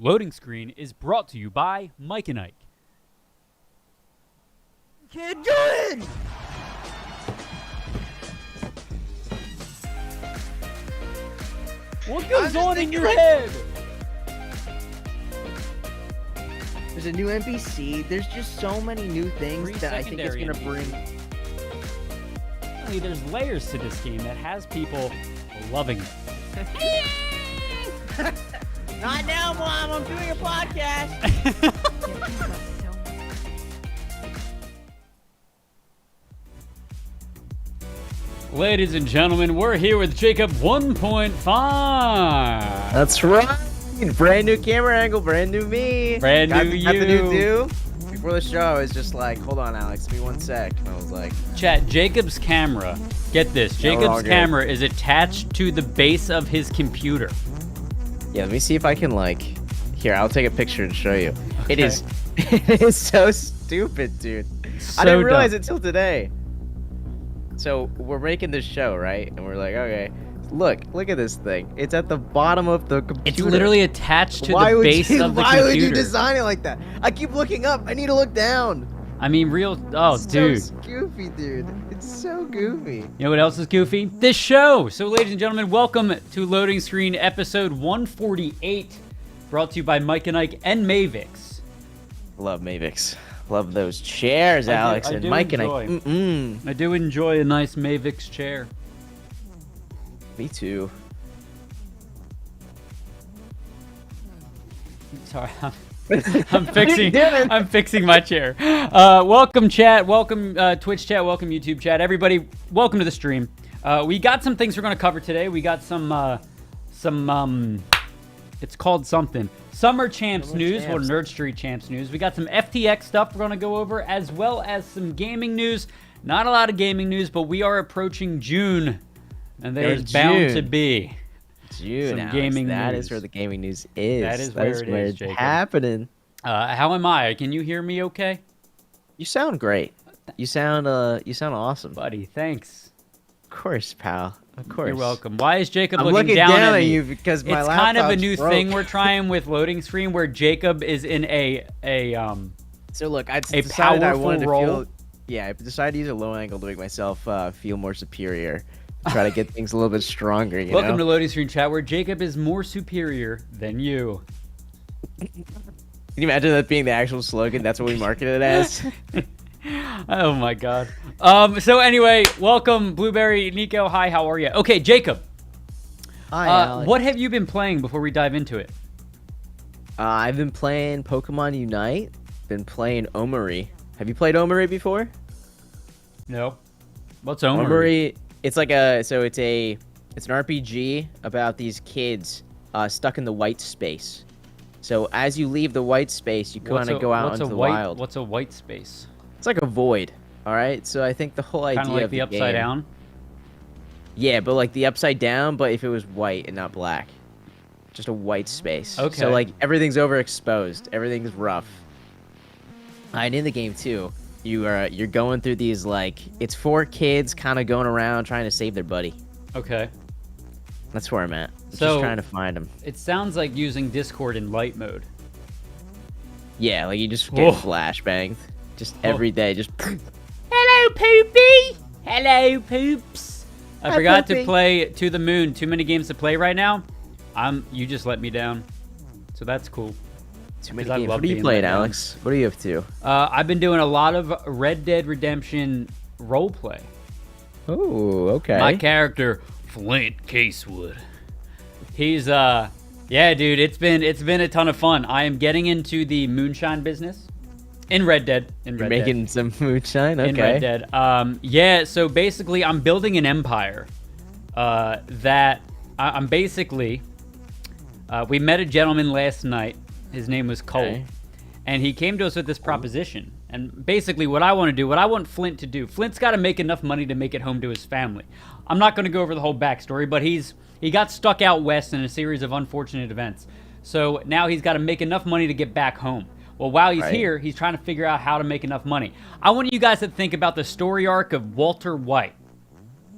Loading Screen is brought to you by Mike and Ike. Kid Jordan! What goes on in your head? There's a new NPC. There's just so many new things that I think it's going to bring. There's layers to this game that has people loving it. Not now, Mom. I'm doing a podcast. Ladies and gentlemen, we're here with Jacob 1.5. That's right. Brand new camera angle, brand new me. Brand new you. Got the new do. Before the show, I was just like, hold on, Alex, give me 1 sec. And I was like... Chat, Jacob's camera, get this, Jacob's camera is attached to the base of his computer. Yeah, let me see if I can, like... Here, I'll take a picture and show you. Okay. It is so stupid, dude. So I didn't realize dumb. it till today. So, we're making this show, right? And we're like, okay, look at this thing. It's at the bottom of the computer. It's literally attached to the base of the computer. Why would you design it like that? I keep looking up. I need to look down. I mean, It's dude. so goofy, dude. It's so goofy. You know what else is goofy? This show. So, ladies and gentlemen, welcome to Loading Screen episode 148, brought to you by Mike and Ike and Mavix. Love Mavix. Love those chairs, Alex, and Mike and I. I do enjoy a nice Mavix chair. Me too. Sorry, I'm fixing my chair. Welcome chat, welcome Twitch chat, welcome YouTube chat. Everybody, welcome to the stream. We got some things we're gonna cover today. We got some it's called something. Summer Champs news, or Nerd Street Champs news. We got some FTX stuff we're going to go over, as well as some gaming news. Not a lot of gaming news, but we are approaching June, and there's bound to be June, some Alex, gaming news. That is where the gaming news is. That is where it is, Jacob. Happening. How am I? Can you hear me okay? You sound great. You sound awesome. Buddy, thanks. Of course, pal. Of course. You're welcome. Why is Jacob I'm looking down at me? you because my It's kind of a new broke. thing we're trying with Loading Screen, where Jacob is in a So look, I decided I powerful wanted to role. feel. Yeah, I decided to use a low angle to make myself feel more superior. Try to get things a little bit stronger. Welcome to Loading Screen chat, where Jacob is more superior than you. Can you imagine that being the actual slogan? That's what we marketed it as. Oh my god. So anyway, welcome Blueberry, Nico. Hi, how are you? Okay, Jacob. Hi, Alex. What have you been playing before we dive into it? I've been playing Pokemon Unite. Been playing Omori. Have you played Omori before? No. What's Omori? Omori, it's like it's an RPG about these kids stuck in the white space. So as you leave the white space, you kind of go out into the wild. What's a white space? It's like a void. All right. So I think the whole idea Kind of like of the upside down. Yeah, but like the upside down, but if it was white and not black, just a white space. Okay. So like everything's overexposed, everything's rough. And in the game too, you're going through these it's 4 kids kind of going around trying to save their buddy. Okay. That's where I'm at. So Just trying to find them. It sounds like using Discord in light mode. Yeah, like you just get flashbanged, just every day, just. Hello, Poopy. Hello, Poops. I Hi, forgot Poopy. to play To the Moon. Too many games to play right now. You just let me down. So that's cool. Too many 'Cause I games. love What are you being playing, let down. Alex? What are you up to? I've been doing a lot of Red Dead Redemption roleplay. Oh, okay. My character, Flint Casewood. He's yeah, dude, it's been a ton of fun. I am getting into the moonshine business in Red Dead. You're making some moonshine? Okay. In Red Dead. Yeah, so basically I'm building an empire that I'm basically we met a gentleman last night. His name was Cole. Okay. And he came to us with this proposition. And basically what I want to do, what I want Flint to do, Flint's got to make enough money to make it home to his family. I'm not going to go over the whole backstory, but he got stuck out west in a series of unfortunate events. So now he's got to make enough money to get back home. Well, while he's here, he's trying to figure out how to make enough money. I want you guys to think about the story arc of Walter White.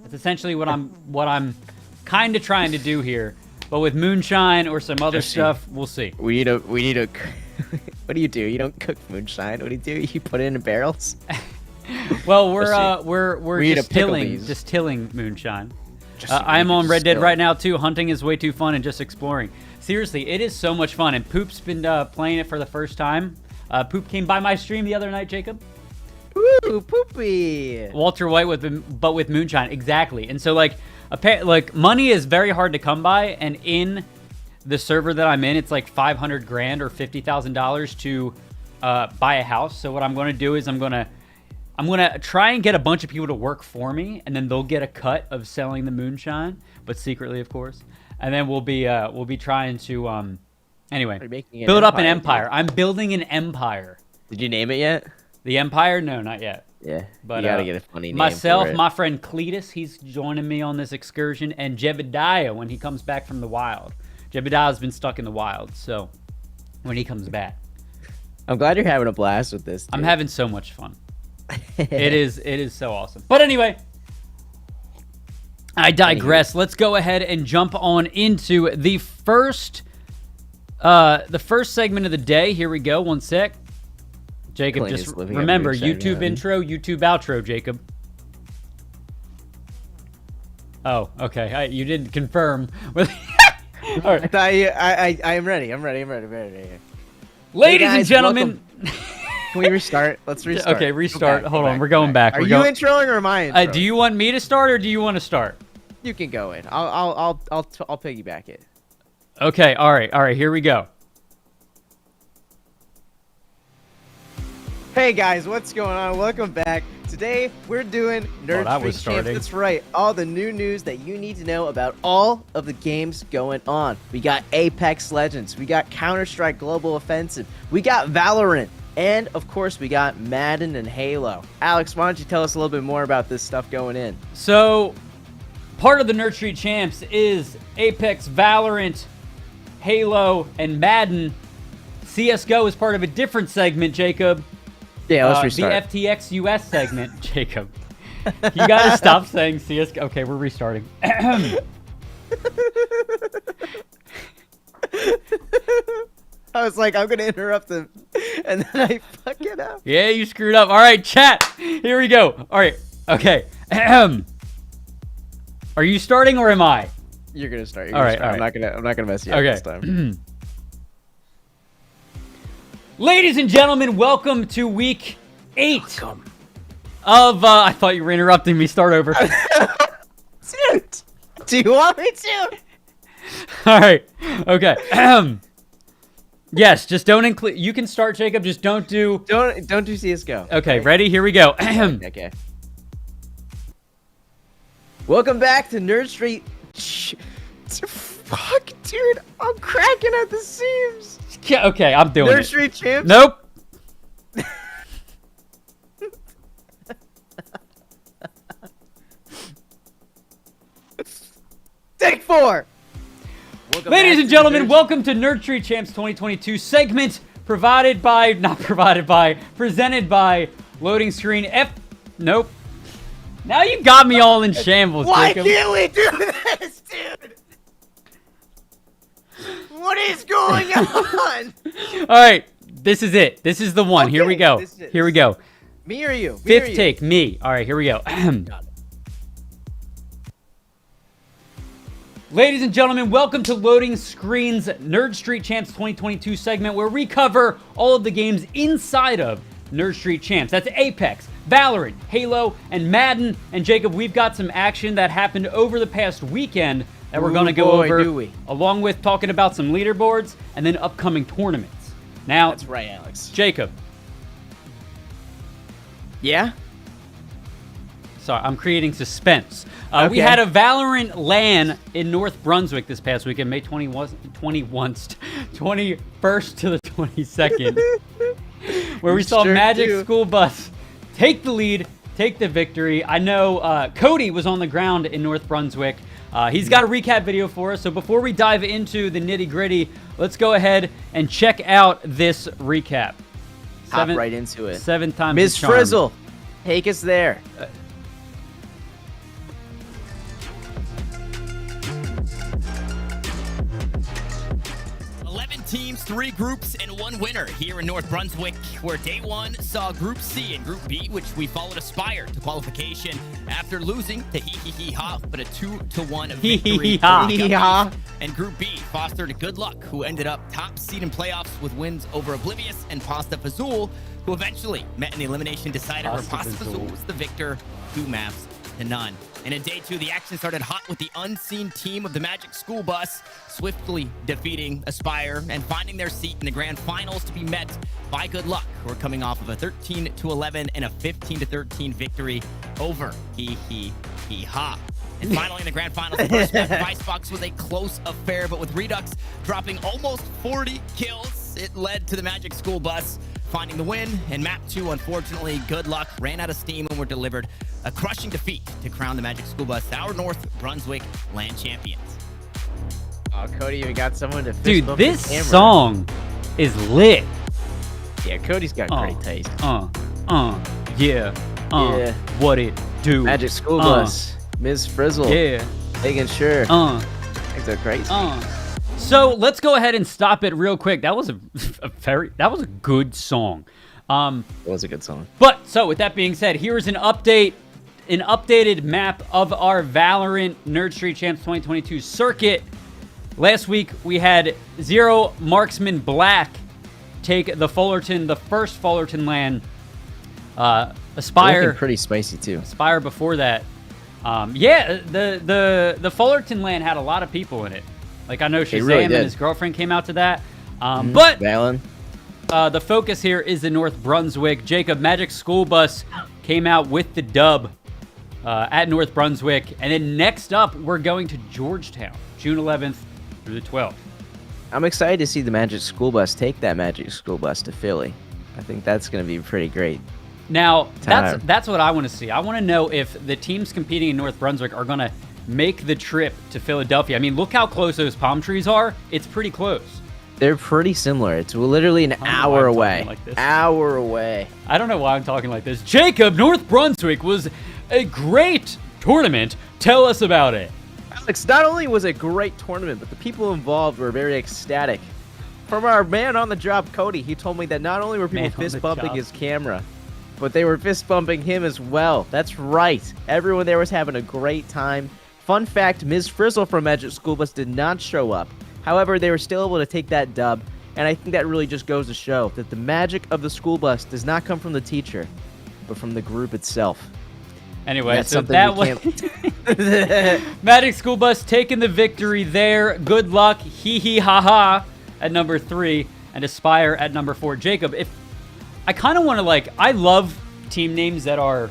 That's essentially what I'm kind of trying to do here. But with moonshine or some other stuff, we'll see. We need a. What do? You don't cook moonshine. What do? You put it in barrels? Well, we're distilling moonshine. I am on Red Dead right now too. Hunting is way too fun and just exploring. Seriously, it is so much fun. And Poop's been playing it for the first time. Poop came by my stream the other night, Jacob. Ooh, Poopy. Walter White but with moonshine, exactly. And so like money is very hard to come by, and in the server that I'm in, it's like $500,000 or $50,000 to buy a house. So what I'm going to do is I'm going to try and get a bunch of people to work for me, and then they'll get a cut of selling the moonshine, but secretly, of course. And then we'll be trying to anyway, build up an empire. I'm building an empire. Did you name it yet? The Empire? No, not yet. Yeah, but you gotta get a funny name. Myself, for it. my friend Cletus, he's joining me on this excursion, and Jebediah when he comes back from the wild. Jebediah's been stuck in the wild, so when he comes back, I'm glad you're having a blast with this. Dude. I'm having so much fun. It is so awesome. But anyway, I digress. Let's go ahead and jump on into the first segment of the day. Here we go. One sec. Jacob, just remember, YouTube intro, YouTube outro, Jacob. Oh, okay. You didn't confirm. All right. I am ready. I'm ready. Ladies and gentlemen. Can we restart? Let's restart. Okay, restart. Hold on. We're going back. Are you introing or am I introing? Do you want me to start or do you want to start? You can go in. I'll piggyback it. Okay. All right. Here we go. Hey guys, what's going on? Welcome back. Today we're doing Nerd Street Champs. That's right, all the new news that you need to know about all of the games going on. We got Apex Legends, we got Counter-Strike Global Offensive, we got Valorant, and of course we got Madden and Halo. Alex, why don't you tell us a little bit more about this stuff going in? So, part of the Nerd Street Champs is Apex, Valorant, Halo, and Madden. CSGO is part of a different segment, Jacob. Yeah, let's restart. The FTX US segment, Jacob. You gotta stop saying CSGO. Okay, we're restarting. I was like, I'm gonna interrupt them, and then I fuck it up. Yeah, you screwed up. All right, chat. Here we go. All right. Okay. Are you starting or am I? You're gonna start. All right. I'm not gonna mess you up this time. Ladies and gentlemen, welcome to week 8 of, I thought you were interrupting me. Start over. Dude, do you want me to? All right. Okay. Yes, just don't include, you can start, Jacob, just don't do CSGO. Okay, ready? Here we go. Okay. Welcome back to Nerd Street. Fuck, dude, I'm cracking at the seams. Okay, I'm doing it. Nerd Street Champs? Nope. Take 4. Ladies and gentlemen, welcome to Nerd Street Champs 2022 segment presented by Loading Screen Nope. Now you got me all in shambles, Jacob. Why can't we do this, dude? What is going on? All right, this is it. This is the one. Okay, here we go. Here we go. Me or you? Fifth take, me. All right, here we go. Ladies and gentlemen, welcome to Loading Screen's Nerd Street Champs 2022 segment where we cover all of the games inside of Nerd Street Champs. That's Apex, Valorant, Halo, and Madden. And Jacob, we've got some action that happened over the past weekend that we're going to go over, along with talking about some leaderboards and then upcoming tournaments. Now, that's right, Alex. Jacob. Yeah? Sorry, I'm creating suspense. We had a Valorant LAN in North Brunswick this past weekend, May 21st to the 22nd, where we saw Magic School Bus take the lead, take the victory. I know Cody was on the ground in North Brunswick. He's got a recap video for us, so before we dive into the nitty-gritty, let's go ahead and check out this recap. Hop right into it. 7 times Ms. Frizzle, take us there. 3 groups and 1 winner here in North Brunswick, where day 1 saw Group C and Group B, which we followed Aspire to qualification after losing to Hee-Hee-Hee-Ha, but a 2-1 victory. Hee-Hee-Ha. And Group B fostered Good Luck, who ended up top seed in playoffs with wins over Oblivious and Pasta Fazul, who eventually met in the elimination decider where Pasta Fazul was the victor, 2 maps to none. And in day 2, the action started hot with the unseen team of the Magic School Bus swiftly defeating Aspire and finding their seat in the grand finals to be met by Good Luck, who are coming off of a 13-11 and a 15-13 victory over Hee-Hee-Hee-Ha. And finally, in the grand finals, the first match of Icebox was a close affair, but with Redux dropping almost 40 kills, it led to the Magic School Bus finding the win. And map 2, unfortunately, Good Luck ran out of steam and were delivered a crushing defeat to crown the Magic School Bus our North Brunswick land champions. Oh, Cody even got someone to fist Dude, bump this the camera. song is lit. Yeah, Cody's got great taste. Yeah. Yeah. What it do? Magic School Bus, Ms. Frizzle. Yeah. Making sure. Things are crazy. So let's go ahead and stop it real quick. That was a good song. It was a good song. But so with that being said, here is an updated map of our Valorant Nerd Street Champs 2022 circuit. Last week we had Zero Marksman Black take the first Fullerton LAN. Aspire looking pretty spicy too. Aspire before that. The Fullerton LAN had a lot of people in it. Like I know Shazam really and did. his girlfriend came out to that. But Valen. the focus here is in North Brunswick. Jacob, Magic School Bus came out with the dub at North Brunswick. And then next up, we're going to Georgetown, June 11th through the 12th. I'm excited to see the Magic School Bus take that Magic School Bus to Philly. I think that's going to be pretty great. Now, that's what I want to see. I want to know if the teams competing in North Brunswick are going to make the trip to Philadelphia. I mean, look how close those palm trees are. It's pretty close. They're pretty similar. It's literally an hour away. Hour away. I don't know why I'm talking like this. Jacob, North Brunswick was a great tournament. Tell us about it. Alex, not only was it a great tournament, but the people involved were very ecstatic. From our man on the job, Cody, he told me that not only were people fist bumping his camera, but they were fist bumping him as well. That's right. Everyone there was having a great time. Fun fact, Ms. Frizzle from Magic School Bus did not show up. However, they were still able to take that dub, and I think that really just goes to show that the magic of the school bus does not come from the teacher, but from the group itself. Anyway, so that was Magic School Bus taking the victory there. Good luck, Hee-Hee-Ha-Ha at number 3, and Aspire at number 4. Jacob, if I kind of want to I love team names that are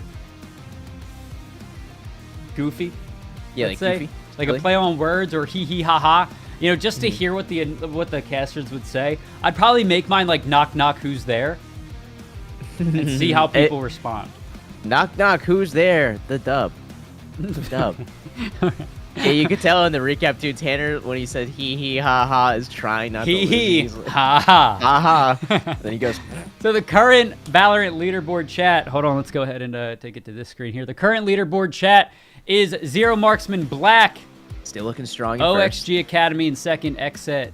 goofy. Yeah, let's say. goofy. Like a play on words or hee-hee-ha-ha. You know, just to hear what the casters would say. I'd probably make mine like knock knock who's there and see how people respond. Knock knock who's there? The dub. The dub. Yeah, you could tell in the recap too, Tanner, when he said hee-hee-ha-ha is trying not to lose. Hee-hee-ha-ha. Ha-ha. Then he goes... So the current Valorant leaderboard chat, hold on, let's go ahead and take it to this screen here. The current leaderboard chat is Zero Marksman Black, still looking strong in OXG first. Academy in second, Xset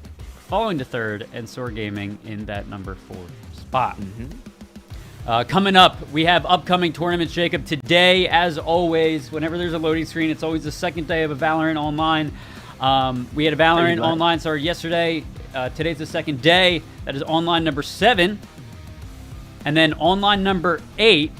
falling to third, and Soar Gaming in that number 4 spot. Coming up, we have upcoming tournaments, Jacob. Today, as always, whenever there's a loading screen, it's always the second day of a Valorant Online. We had a Valorant Online started yesterday. Today's the second day. That is online number 7. And then online number 8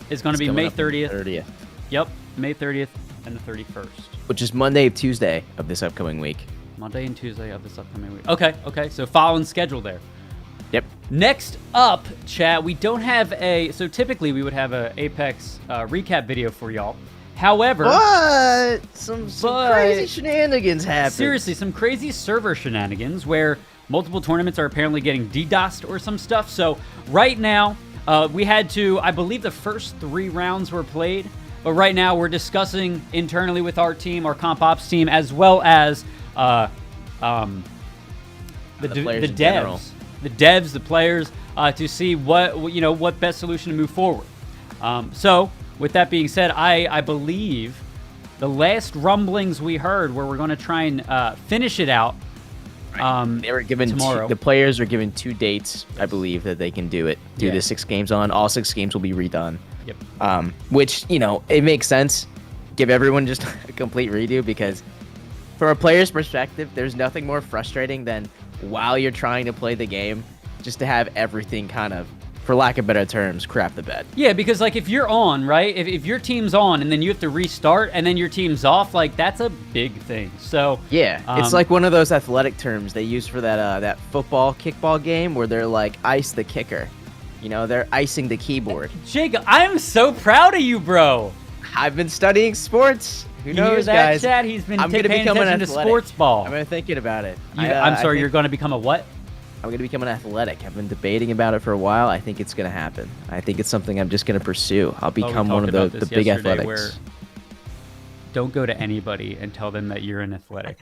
is going to be May 30th. Yep, May 30th and the 31st. Which is Monday and Tuesday of this upcoming week. Monday and Tuesday of this upcoming week. Okay. So following schedule there. Yep. Next up, chat, we don't have so typically we would have a Apex recap video for y'all. However, but some crazy shenanigans happened. Seriously, some crazy server shenanigans where multiple tournaments are apparently getting DDoSed or some stuff. So right now, we had to, I believe the first 3 rounds were played, but right now we're discussing internally with our team, our comp ops team, as well as the devs. The devs, the players, to see what best solution to move forward. So, with that being said, I believe the last rumblings we heard where we're going to try and finish it out They were given tomorrow. The players are given 2 dates, I believe, that they can do the 6 games on. All 6 games will be redone. Yep. Which, it makes sense. Give everyone just a complete redo, because from a player's perspective, there's nothing more frustrating than while you're trying to play the game, just to have everything kind of, for lack of better terms, crap the bed. Yeah, because like if you're on, right? If your team's on and then you have to restart and then your team's off, like that's a big thing. So yeah, it's like one of those athletic terms they use for that football kickball game where they're like ice the kicker. They're icing the keyboard. Jacob, I'm so proud of you, bro. I've been studying sports. Who knows, you hear that, guys? Chad? He's been I'm paying attention to sports ball. I've been thinking about it. I'm sorry, you're going to become a what? I'm going to become an athletic. I've been debating about it for a while. I think it's going to happen. I think it's something I'm just going to pursue. I'll become one of the big athletics. Don't go to anybody and tell them that you're an athletic.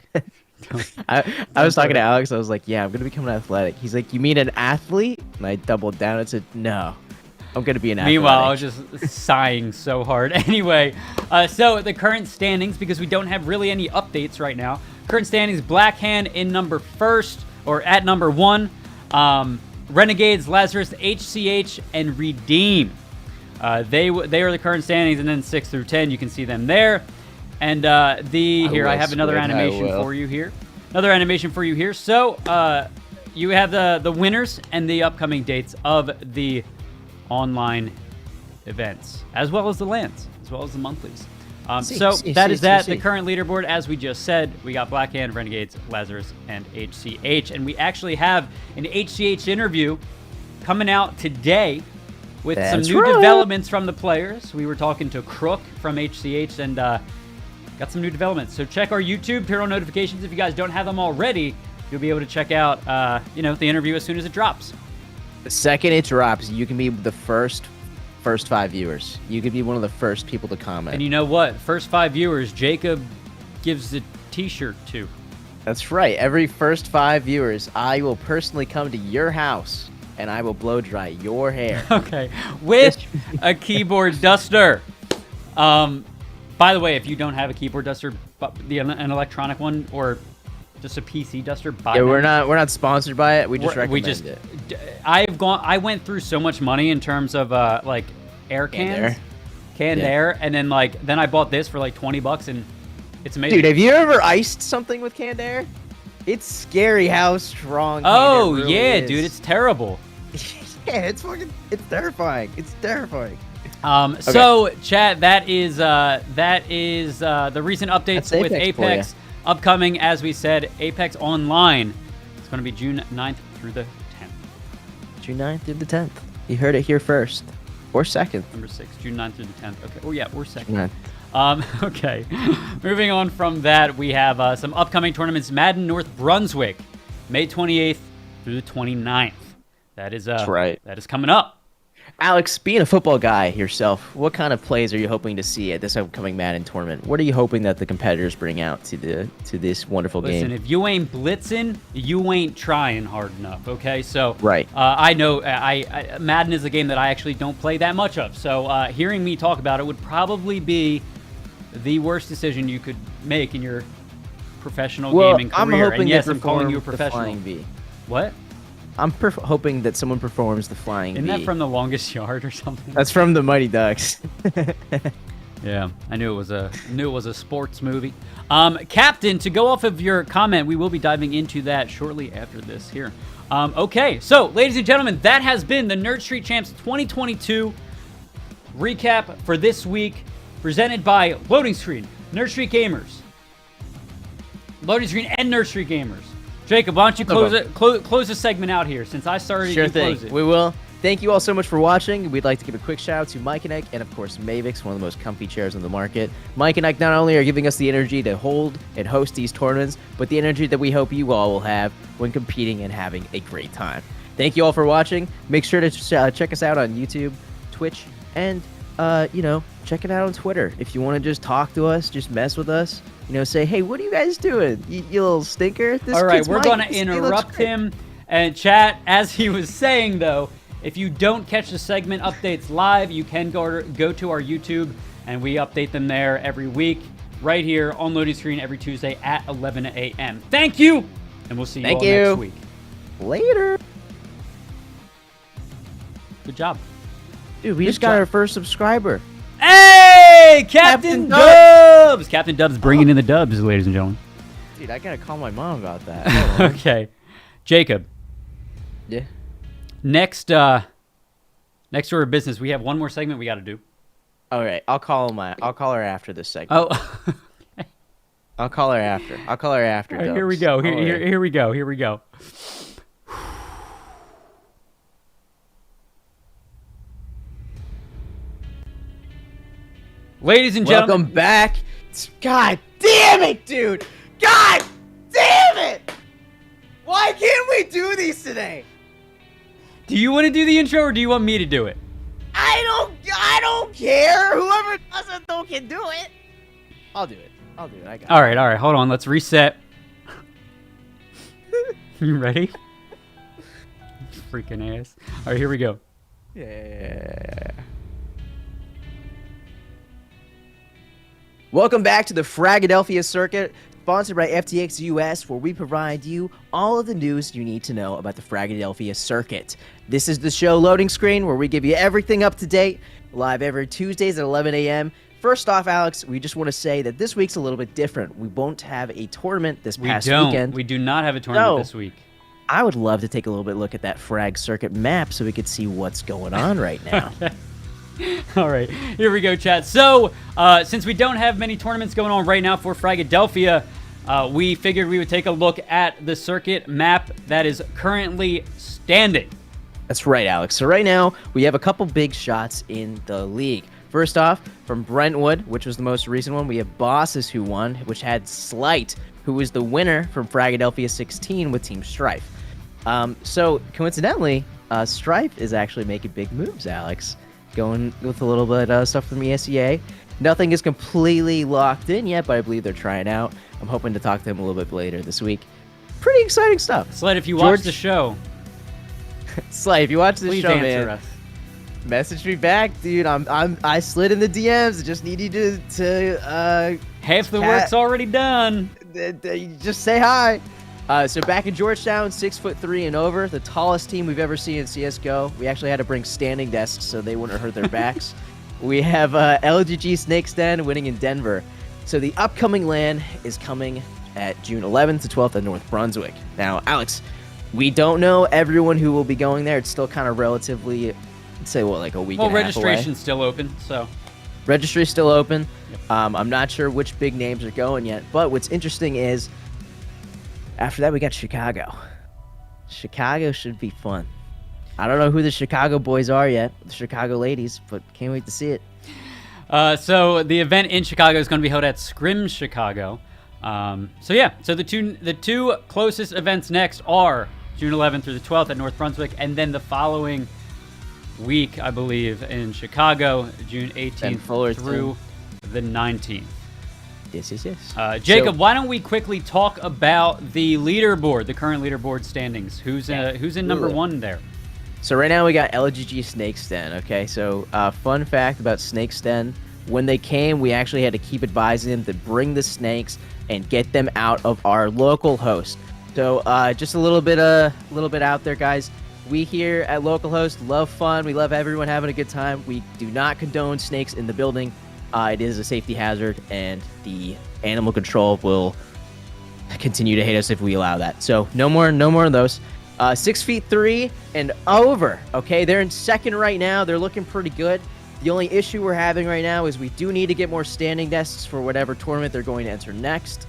I was talking to Alex. I was like, yeah, I'm going to become an athletic. He's like, you mean an athlete? And I doubled down and said, no. I'm going to be an athletic. Meanwhile, I was just sighing so hard. Anyway, so the current standings, because we don't have really any updates right now. Current standings, Blackhand in at number 1. Renegades, Lazarus, HCH, and Redeem. They are the current standings, and then 6 through 10, you can see them there. And I have another animation for you here. So you have the winners and the upcoming dates of the online events, as well as the lands, as well as the monthlies. The current leaderboard. As we just said, we got Blackhand, Renegades, Lazarus, and HCH. And we actually have an HCH interview coming out today with some new developments from the players. We were talking to Crook from HCH and got some new developments. So check our YouTube, turn on notifications. If you guys don't have them already, you'll be able to check out the interview as soon as it drops. The second it drops, you can be the first 5 viewers. You could be one of the first people to comment. And you know what? First 5 viewers, Jacob gives the t-shirt to. That's right. Every first 5 viewers, I will personally come to your house and I will blow dry your hair. Okay. With a keyboard duster. By the way, if you don't have a keyboard duster, an electronic one, or just a PC duster, buy them. We're not sponsored by it. We just recommend it. I went through so much money in terms of like air cans, canned air, and then I bought this for like $20, and it's amazing. Dude, have you ever iced something with canned air? It's scary how strong. Oh really yeah, is. Dude, it's terrible. Yeah, it's terrifying. It's terrifying. Okay. So, chat, that is the recent updates with Apex upcoming. As we said, Apex Online. It's going to be June 9th through the 10th. June 9th through the 10th. You heard it here first. Or 2nd. Number 6, June 9th through the 10th. Okay. Oh, yeah, or 2nd. Okay. Moving on from that, we have some upcoming tournaments. Madden North Brunswick, May 28th through the 29th. That's right. That is coming up. Alex, being a football guy yourself, what kind of plays are you hoping to see at this upcoming Madden tournament? What are you hoping that the competitors bring out to this wonderful game? Listen, if you ain't blitzing, you ain't trying hard enough, okay? So, right. I know Madden is a game that I actually don't play that much of. So hearing me talk about it would probably be the worst decision you could make in your professional gaming career. I'm hoping and yes, I'm calling you a professional. Flying V. What? I'm hoping that someone performs the flying V. Isn't that from The Longest Yard or something? That's from the Mighty Ducks. Yeah, I knew it was a sports movie. Captain, to go off of your comment, we will be diving into that shortly after this here. Okay, so ladies and gentlemen, that has been the Nerd Street Champs 2022 recap for this week, presented by Loading Screen, Nerd Street Gamers, Loading Screen, and Nerd Street Gamers. Jacob, why don't you close the segment out here? Since I started, sure you thing. Close it. We will. Thank you all so much for watching. We'd like to give a quick shout out to Mike and Ike and, of course, Mavix, one of the most comfy chairs on the market. Mike and Ike not only are giving us the energy to hold and host these tournaments, but the energy that we hope you all will have when competing and having a great time. Thank you all for watching. Make sure to check us out on YouTube, Twitch, and, check it out on Twitter. If you want to just talk to us, just mess with us, say, hey, what are you guys doing? You little stinker. All right, we're going to interrupt him and chat. As he was saying, though, if you don't catch the segment updates live, you can go to our YouTube, and we update them there every week, right here on Loading Screen every Tuesday at 11 a.m. Thank you And we'll see you Thank all you. next week. Later. Good job. Dude, we just got our first subscriber. Hey, Captain Dubs! Captain Dubs bringing in the dubs, ladies and gentlemen. Dude, I gotta call my mom about that. Okay. Jacob. Yeah. Next order of business, we have one more segment we got to do. All right, I'll call her after this segment. Oh. I'll call her after. All right, here we go. Here we go. Ladies and gentlemen, welcome back. God damn it, dude. God damn it. Why can't we do these today? do you want to do the intro or do you want me to do it? I don't care. Whoever does it though can do it. I'll do it. I got it. All right. Hold on. Let's reset. You ready? Freaking ass. All right, here we go. Yeah. Welcome back to the Fragadelphia Circuit, sponsored by FTX US, where we provide you all of the news you need to know about the Fragadelphia Circuit. This is the show loading screen where we give you everything up to date, live every Tuesdays at 11 a.m. First off, Alex, we just want to say that this week's a little bit different. We won't have a tournament this past weekend. We do not have a tournament this week. I would love to take a little bit look at that Frag Circuit map so we could see what's going on right now. All right, here we go, chat. So, since we don't have many tournaments going on right now for Fragadelphia, we figured we would take a look at the circuit map that is currently standing. That's right, Alex. So right now, we have a couple big shots in the league. First off, from Brentwood, which was the most recent one, we have Bosses who won, which had Slight, who was the winner from Fragadelphia 16 with Team Strife. So, coincidentally, Strife is actually making big moves, Alex. Going with a little bit of stuff from ESEA. Nothing is completely locked in yet, but I believe they're trying out. I'm hoping to talk to them a little bit later this week. Pretty exciting stuff. Sled, if you watch the show, Slay, if you watch this please show, answer man, us. message me back, dude. I slid in the DMs. I just need you to Half the work's already done. just say hi. So back in Georgetown, 6'3" and over, the tallest team we've ever seen in CS:GO. We actually had to bring standing desks so they wouldn't hurt their backs. We have LGG Snake's Den winning in Denver. So the upcoming LAN is coming at June 11th to 12th at North Brunswick. Now, Alex, we don't know everyone who will be going there. It's still kind of relatively, let's say, like a week and a half away. Registration's still open, so. Registry's still open. Yep. I'm not sure which big names are going yet, but what's interesting is after that we got Chicago. Chicago should be fun. I don't know who the Chicago boys are yet, the Chicago ladies, but can't wait to see it. So the event in Chicago is going to be held at Scrim Chicago. So the two closest events next are June 11th through the 12th at North Brunswick, and then the following week, I believe, in Chicago, June 18th through the 19th. Yes. Jacob, why don't we quickly talk about the leaderboard, the current leaderboard standings? Who's in number one there? So right now we got LGG Snake's Den, okay? So fun fact about Snake's Den, when they came, we actually had to keep advising them to bring the snakes and get them out of our local host. So just a little bit out there, guys. We here at Localhost love fun. We love everyone having a good time. We do not condone snakes in the building. It is a safety hazard, and the animal control will continue to hate us if we allow that. So no more of those. 6'3" and over. Okay, they're in second right now. They're looking pretty good. The only issue we're having right now is we do need to get more standing desks for whatever tournament they're going to enter next.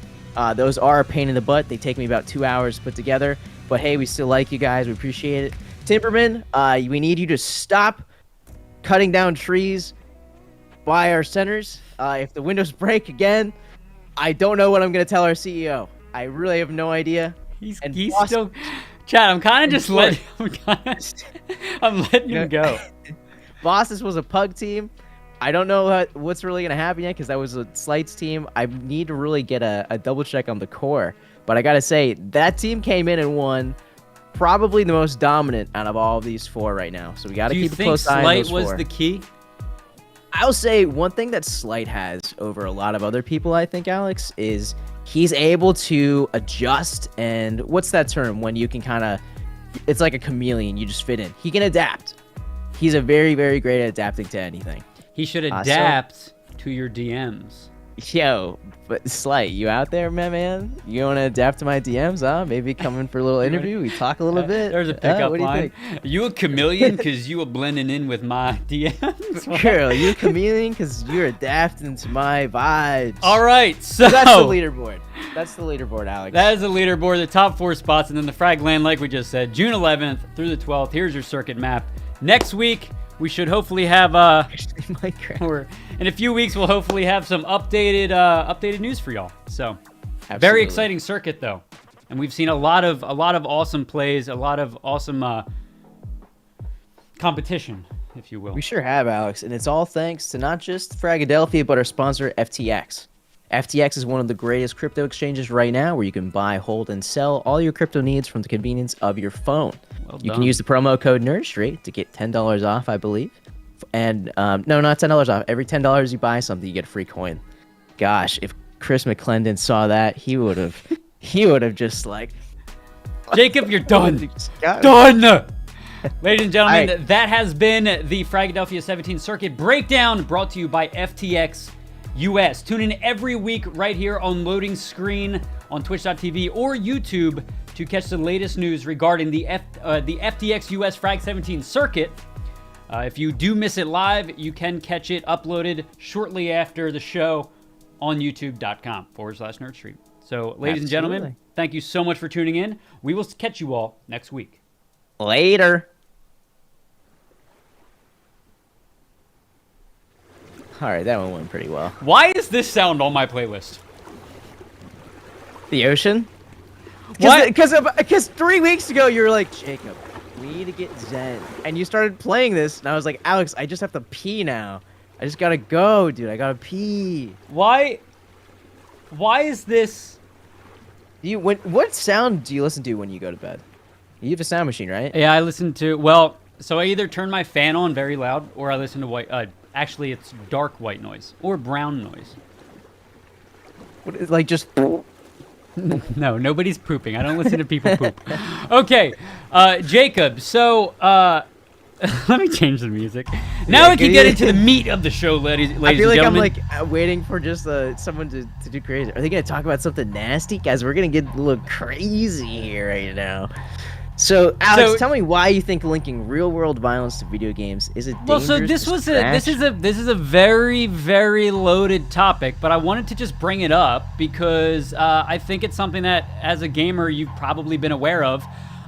Those are a pain in the butt. They take me about 2 hours to put together. But hey, we still like you guys. We appreciate it. Timberman, we need you to stop cutting down trees by our centers. If the windows break again, I don't know what I'm going to tell our CEO. I really have no idea. He's still... Chad, I'm kind of just letting him go. Bosses was a pug team. I don't know what's really going to happen yet because that was a Slights team. I need to really get a double check on the core. But I got to say, that team came in and won probably the most dominant out of all of these four right now. So we got to keep a close eye on those four. Do you think Slight was the key? I'll say one thing that Slight has over a lot of other people, I think, Alex, is he's able to adjust. And what's that term when you can kind of, it's like a chameleon, you just fit in. He can adapt. He's a very, very great at adapting to anything. He should adapt to your DMs. Yo, but Slight, you out there, man? You want to adapt to my DMs, huh? Maybe come in for a little interview. We talk a little bit. There's a pickup line. You a chameleon because you were blending in with my DMs? Girl, you a chameleon because you're adapting to my vibes. All right, so that's the leaderboard. That's the leaderboard, Alex. That is the leaderboard, the top 4 spots, and then the frag land, like we just said, June 11th through the 12th. Here's your circuit map. Next week, we should hopefully have or in a few weeks we'll hopefully have some updated news for y'all. So very exciting circuit though, and we've seen a lot of awesome plays, a lot of awesome competition, if you will. We sure have, Alex, and it's all thanks to not just Fragadelphia but our sponsor FTX. FTX is one of the greatest crypto exchanges right now, where you can buy, hold, and sell all your crypto needs from the convenience of your phone. You can use the promo code NerdStreet to get $10 off, I believe. And no, not $10 off. Every $10 you buy something, you get a free coin. Gosh, if Chris McClendon saw that, he would have just like, Jacob, you're done. Done. Ladies and gentlemen, that has been the Fragadelphia 17 Circuit Breakdown, brought to you by FTX US. Tune in every week right here on Loading Screen on twitch.tv or YouTube to catch the latest news regarding the FTX US Frag 17 circuit. If you do miss it live, you can catch it uploaded shortly after the show on youtube.com/nerdstream. So, ladies and gentlemen, thank you so much for tuning in. We will catch you all next week. Later. All right, that one went pretty well. Why is this sound on my playlist? The ocean? What? Because 3 weeks ago you were like, Jacob, we need to get Zen. And you started playing this, and I was like, Alex, I just have to pee now. I just gotta go, dude. I gotta pee. Why is this? What sound do you listen to when you go to bed? You have a sound machine, right? Yeah, I listen to, well, so I either turn my fan on very loud, or I listen to white, actually it's dark white noise, or brown noise. What is, like, just... No, nobody's pooping. I don't listen to people poop. Okay, Jacob, so, let me change the music. Now we can get into the meat of the show, ladies and gentlemen. I feel like I'm like waiting for just someone to do crazy. Are they going to talk about something nasty? Guys, we're going to get a little crazy here right now. So, Alex, tell me why you think linking real-world violence to video games is a dangerous this is a very, very loaded topic, but I wanted to just bring it up because I think it's something that, as a gamer, you've probably been aware of.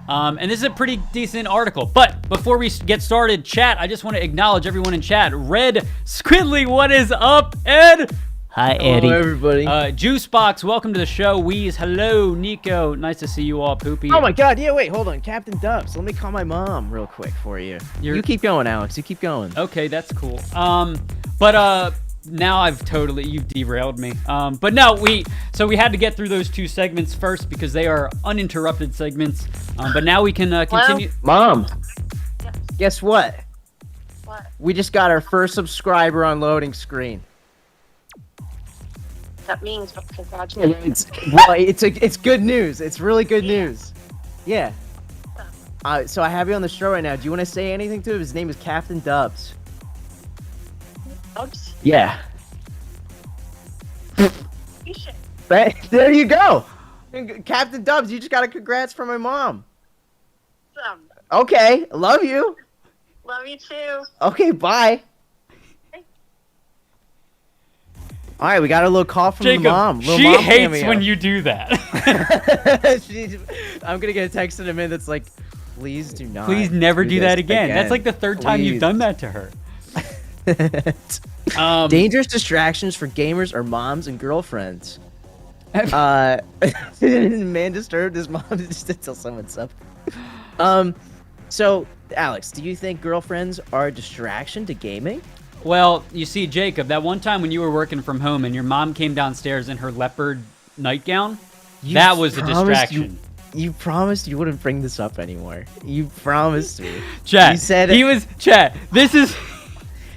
And this is a pretty decent article. But before we get started, chat, I just want to acknowledge everyone in chat. Red Squidly, what is up, Ed? Hi, Eddie. Hello, everybody. Juicebox, welcome to the show. Wheeze, hello. Nico, nice to see you all. Poopy. Oh, my God. Yeah, wait, hold on. Captain Dubs, let me call my mom real quick for you. You keep going, Alex. You keep going. Okay, that's cool. But now you've derailed me. But no, we had to get through those 2 segments first because they are uninterrupted segments. But now we can continue. Mom, yes. Guess what? What? We just got our first subscriber on Loading Screen. That means congratulations. It's good news. It's really good news. Yeah. So I have you on the show right now. Do you want to say anything to him? His name is Captain Dubs. Dubs? Yeah. You should. There you go. Captain Dubs, you just got a congrats from my mom. Okay, love you. Love you too. Okay, bye. All right, we got a little call from Jacob, the mom. She mom hates cameo. when you do that. I'm going to get a text in a minute that's like, please do not. Please never do that again. That's like the 3rd time you've done that to her. Dangerous distractions for gamers or moms and girlfriends. Man disturbed his mom just to tell someone something. So, Alex, do you think girlfriends are a distraction to gaming? Well, you see, Jacob, that one time when you were working from home and your mom came downstairs in her leopard nightgown, that was a distraction. You promised you wouldn't bring this up anymore. You promised me. Chat. You said Chat. This is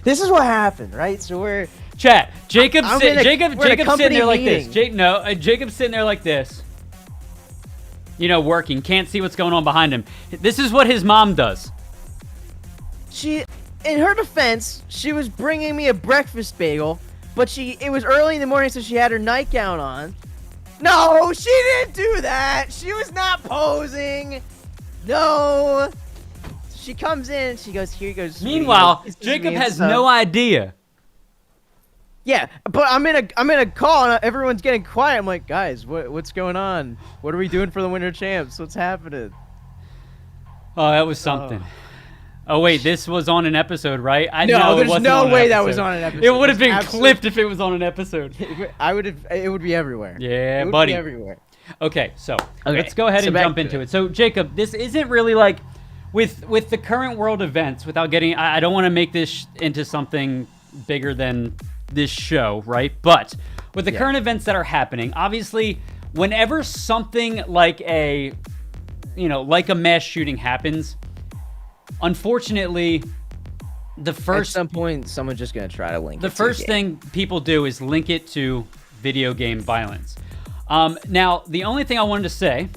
this is what happened, right? So we're chat. Jacob's we're sitting there like meeting. this. Jacob's sitting there like this. You know, working. Can't see what's going on behind him. This is what his mom does. In her defense, she was bringing me a breakfast bagel, but it was early in the morning, so she had her nightgown on. No, she didn't do that. She was not posing. No. She comes in. She goes, here goes. Meanwhile, Jacob has no idea. Yeah, but I'm in a call and everyone's getting quiet. I'm like, guys, what's going on? What are we doing for the Winter Champs? What's happening? Oh, that was something. Oh wait, this was on an episode, right? There's no way that was on an episode. It would have been clipped if it was on an episode. It would be everywhere. Yeah, it would buddy. Be everywhere. Okay, so let's go ahead and jump into it. So Jacob, this isn't really like with the current world events. Without getting, I don't want to make this into something bigger than this show, right? But with the current events that are happening, obviously, whenever something like a mass shooting happens. Unfortunately, at some point, someone's just gonna try to link. The first thing people do is link it to video game violence. Now, the only thing I wanted to say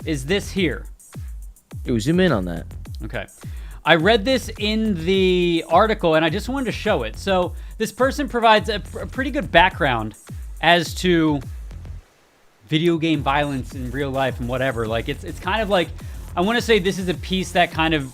is this here. Ooh, zoom in on that. Okay. I read this in the article, and I just wanted to show it. So this person provides a pretty good background as to video game violence in real life and whatever. Like, it's kind of like, I want to say this is a piece that kind of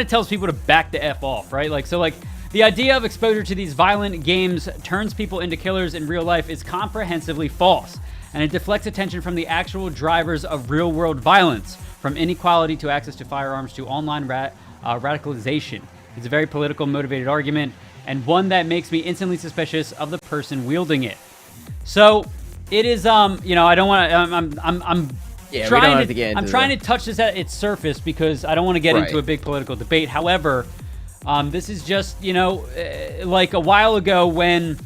tells people to back the F off, right? Like, so like the idea of exposure to these violent games turns people into killers in real life is comprehensively false, and it deflects attention from the actual drivers of real world violence, from inequality to access to firearms to online radicalization. It's a very political motivated argument, and one that makes me instantly suspicious of the person wielding it. So it is, I don't want to, I'm trying to touch this at its surface because I don't want to get into a big political debate. However, this is just, like a while ago when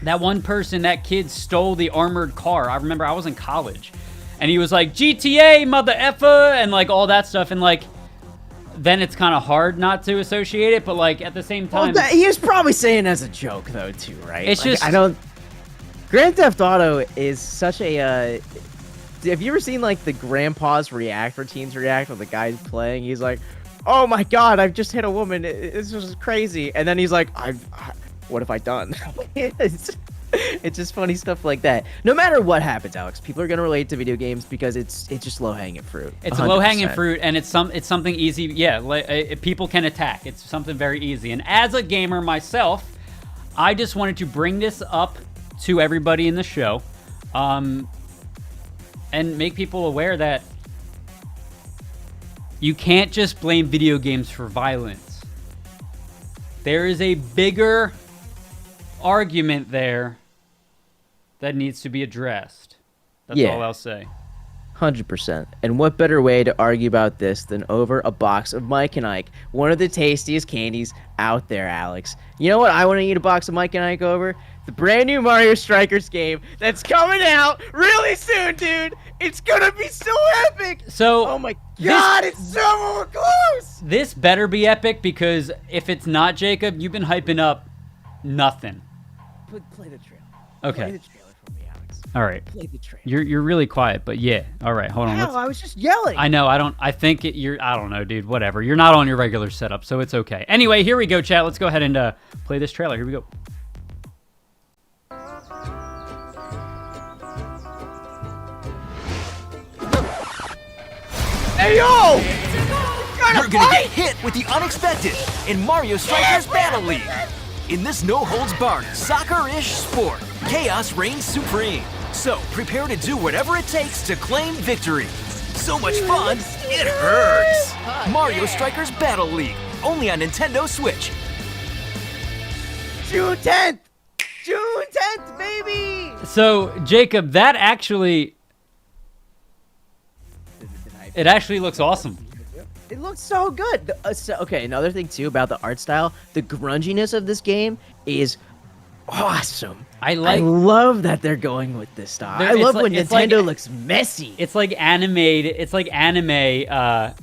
that kid stole the armored car. I remember I was in college and he was like, GTA, mother effer, and like all that stuff. And like, then it's kind of hard not to associate it. But like at the same time, he was probably saying as a joke though too, right? It's like, just, Grand Theft Auto is such a, have you ever seen like the grandpas react or teens react when the guy's playing? He's like, "Oh my god, I've just hit a woman. This is crazy." And then he's like, "What have I done?" It's just funny stuff like that. No matter what happens, Alex, people are gonna relate to video games because it's just low hanging fruit. It's 100%. A low hanging fruit, and it's something easy. Yeah, people can attack. It's something very easy. And as a gamer myself, I just wanted to bring this up to everybody in the show. And make people aware that you can't just blame video games for violence. There is a bigger argument there that needs to be addressed. That's all I'll say. 100%. And what better way to argue about this than over a box of Mike and Ike, one of the tastiest candies out there, Alex. You know what I want to eat a box of Mike and Ike over? The brand new Mario Strikers game that's coming out really soon, dude. It's gonna be so epic. So, oh my god, it's so close. This better be epic because if it's not, Jacob, you've been hyping up nothing. Play the trailer. Okay. Play the trailer for me, Alex. All right. Play the trailer. You're really quiet, but yeah. All right, hold on. Hell, I was just yelling. I know. I don't know, dude. Whatever. You're not on your regular setup, so it's okay. Anyway, here we go, chat. Let's go ahead and play this trailer. Here we go. Hey, yo! You're gonna get hit with the unexpected in Mario Strikers Battle League. In this no-holds-barred, soccer-ish sport, chaos reigns supreme. So prepare to do whatever it takes to claim victory. So much fun, it hurts. Mario Strikers Battle League, only on Nintendo Switch. June 10th! June 10th, baby! So, Jacob, that actually... It actually looks awesome. It looks so good. Okay, another thing too about the art style, the grunginess of this game is awesome. I love that they're going with this style. I love when Nintendo looks messy. It's like anime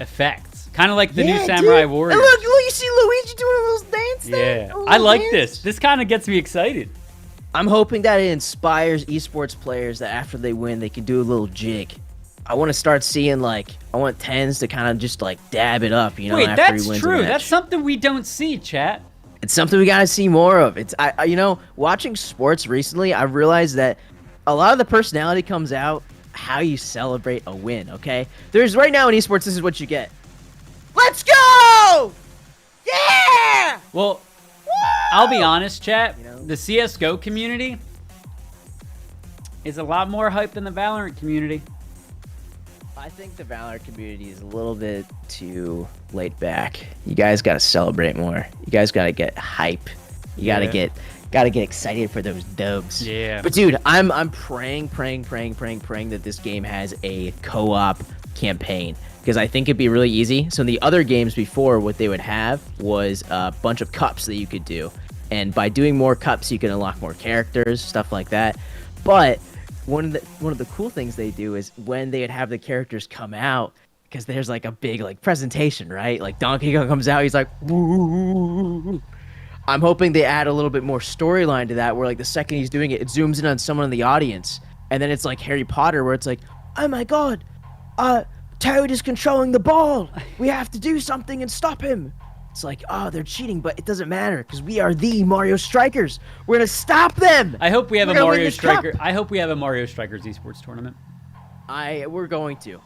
effects, Kind of like the new Yeah, Samurai dude. Warriors. And look, you see Luigi doing a little dance there? Yeah, A little I like dance? this. This kind of gets me excited. I'm hoping that it inspires esports players that after they win, they can do a little jig. I want to start seeing, like, I want Tens to kind of just, like, dab it up, you know, Wait, after that's he wins true. a match. That's something we don't see, chat. It's something we got to see more of. It's, you know, watching sports recently, I realized that a lot of the personality comes out how you celebrate a win, okay? There's, right now in esports, this is what you get. Let's go! Yeah! Well, I'll be honest, chat. You know? The CSGO community is a lot more hype than the Valorant community. I think the Valorant community is a little bit too laid back. You guys got to celebrate more. You guys got to get hype. You got to get excited for those dubs. Yeah. But dude, I'm praying that this game has a co-op campaign because I think it'd be really easy. So in the other games before, what they would have was a bunch of cups that you could do, and by doing more cups, you can unlock more characters, stuff like that. But one of the cool things they do is when they would have the characters come out, because there's like a big like presentation, right? Like Donkey Kong comes out, he's like, woo. I'm hoping they add a little bit more storyline to that, where like the second he's doing it, it zooms in on someone in the audience, and then it's like Harry Potter, where it's like, oh my god, Toad is controlling the ball. We have to do something and stop him. It's like, oh, they're cheating, but it doesn't matter because we are the Mario Strikers. We're gonna stop them. I hope we have We're a gonna win Mario this Striker. cup. I hope we have a Mario Strikers esports tournament. We're going to.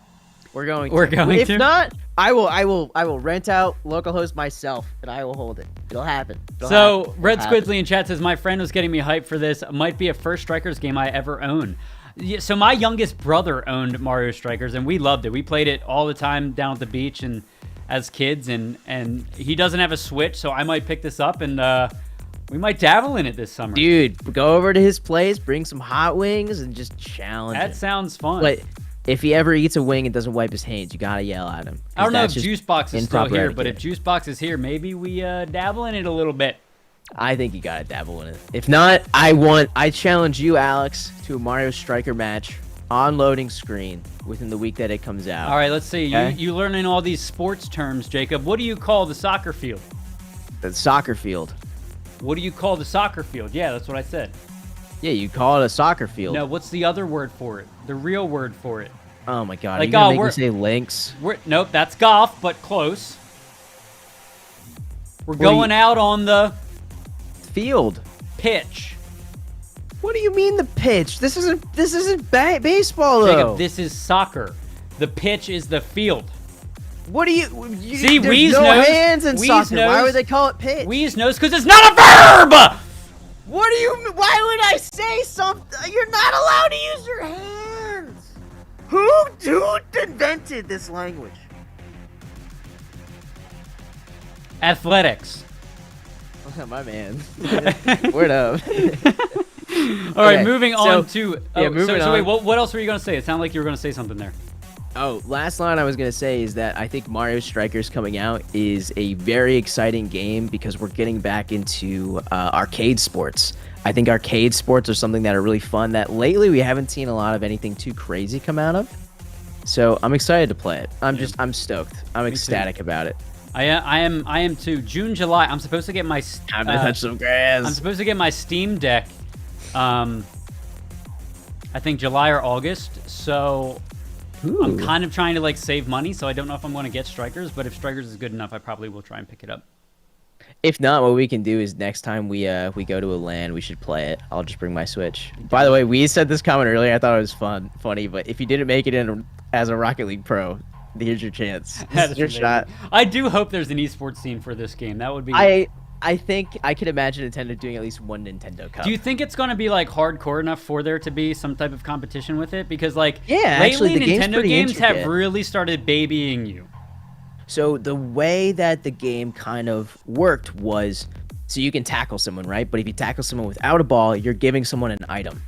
We're going to. If not, I will rent out localhost myself and I will hold it. It'll happen. So Red Squiddly in chat says my friend was getting me hyped for this. It might be a first Strikers game I ever own. Yeah, so my youngest brother owned Mario Strikers and we loved it. We played it all the time down at the beach and as kids, and he doesn't have a Switch, so I might pick this up and we might dabble in it this summer. Dude, go over to his place, bring some hot wings, and just challenge him. That sounds fun. But if he ever eats a wing and doesn't wipe his hands, you gotta yell at him. I don't know if that's just Juicebox is still improper here, but if etiquette. Juicebox is here, maybe we dabble in it a little bit. I think you gotta dabble in it. If not, I challenge you, Alex, to a Mario Striker match on loading screen within the week that it comes out. All right, let's see. Okay. You learning all these sports terms, Jacob. What do you call the soccer field? The soccer field. What do you call the soccer field? Yeah, that's what I said. Yeah, you call it a soccer field. No, what's the other word for it? The real word for it. Oh my god, Like, are you gonna make we're- me say links? Nope, that's golf, but close. We're What do you- going out on the Field. pitch. What do you mean the pitch? This isn't baseball though. Jacob, this is soccer. The pitch is the field. What do you See, there's Weeze no knows. hands in Weeze soccer. Why knows. would they call it pitch? Weeze knows because it's not a verb! What do you mean? Why would I say something? You're not allowed to use your hands. Who invented this language? Athletics. My man. Word up. All right, Okay, moving so- on to... yeah, moving so wait, on. what else were you going to say? It sounded like you were going to say something there. Oh, last line I was going to say is that I think Mario Strikers coming out is a very exciting game because we're getting back into arcade sports. I think arcade sports are something that are really fun that lately we haven't seen a lot of anything too crazy come out of. So I'm excited to play it. I'm stoked. I'm ecstatic about it. I am too. June, July. I'm supposed to get my... Time to touch some grass. I'm supposed to get my Steam Deck, I think July or August, so I'm kind of trying to like save money, so I don't know if I'm going to get Strikers, but if Strikers is good enough, I probably will try and pick it up. If not, what we can do is next time we go to a LAN, we should play it. I'll just bring my Switch. By the way, we said this comment earlier. I thought it was funny, but if you didn't make it in as a Rocket League Pro, here's your chance. This is your shot. I do hope there's an esports scene for this game. That would be... I think I could imagine Nintendo doing at least one Nintendo Cup. Do you think it's going to be like hardcore enough for there to be some type of competition with it? Because like Yeah, lately actually, the game's Nintendo pretty games have intricate. really started babying you. So the way that the game kind of worked was, so you can tackle someone, right? But if you tackle someone without a ball, you're giving someone an item.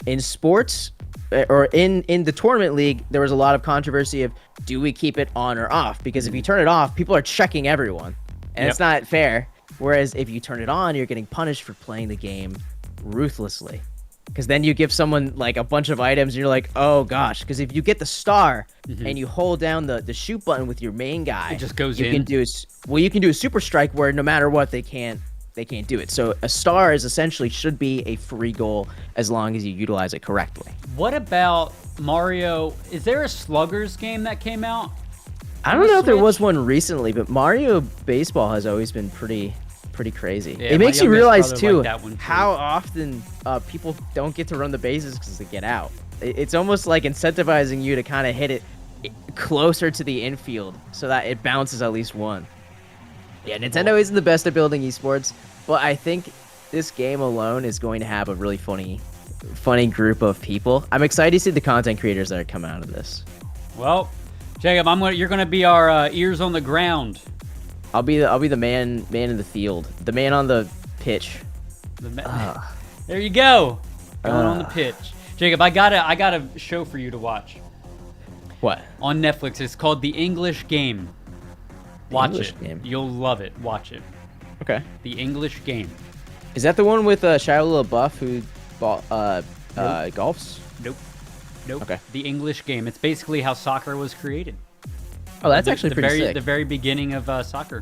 In sports, or in the tournament league, there was a lot of controversy of, do we keep it on or off? Because if you turn it off, people are checking everyone, and it's not fair. Whereas if you turn it on, you're getting punished for playing the game ruthlessly. because then you give someone like a bunch of items and you're like, oh gosh, because if you get the star and you hold down the shoot button with your main guy, It just goes you in. can do you can do a super strike where no matter what they can't do it. So a star is essentially should be a free goal as long as you utilize it correctly. What about Mario? Is there a Sluggers game that came out? I don't know if there was one recently, but Mario Baseball has always been pretty crazy. Yeah, It my makes you youngest realize brother too liked that one, too. how often people don't get to run the bases because they get out. It's almost like incentivizing you to kind of hit it closer to the infield so that it bounces at least one. Yeah, Nintendo isn't the best at building esports, but I think this game alone is going to have a really funny group of people. I'm excited to see the content creators that are coming out of this. Well, Jacob, you're gonna be our ears on the ground. I'll be the man in the field, the man on the pitch. There you go, going on the pitch. Jacob, I got a show for you to watch What? on Netflix. It's called The English Game. Watch English it. Game? You'll love it. Watch it. Okay. The English Game. Is that the one with Shia LaBeouf who golfs? Nope. Okay. The English Game. It's basically how soccer was created. Oh, that's actually the pretty very sick. the very beginning of soccer.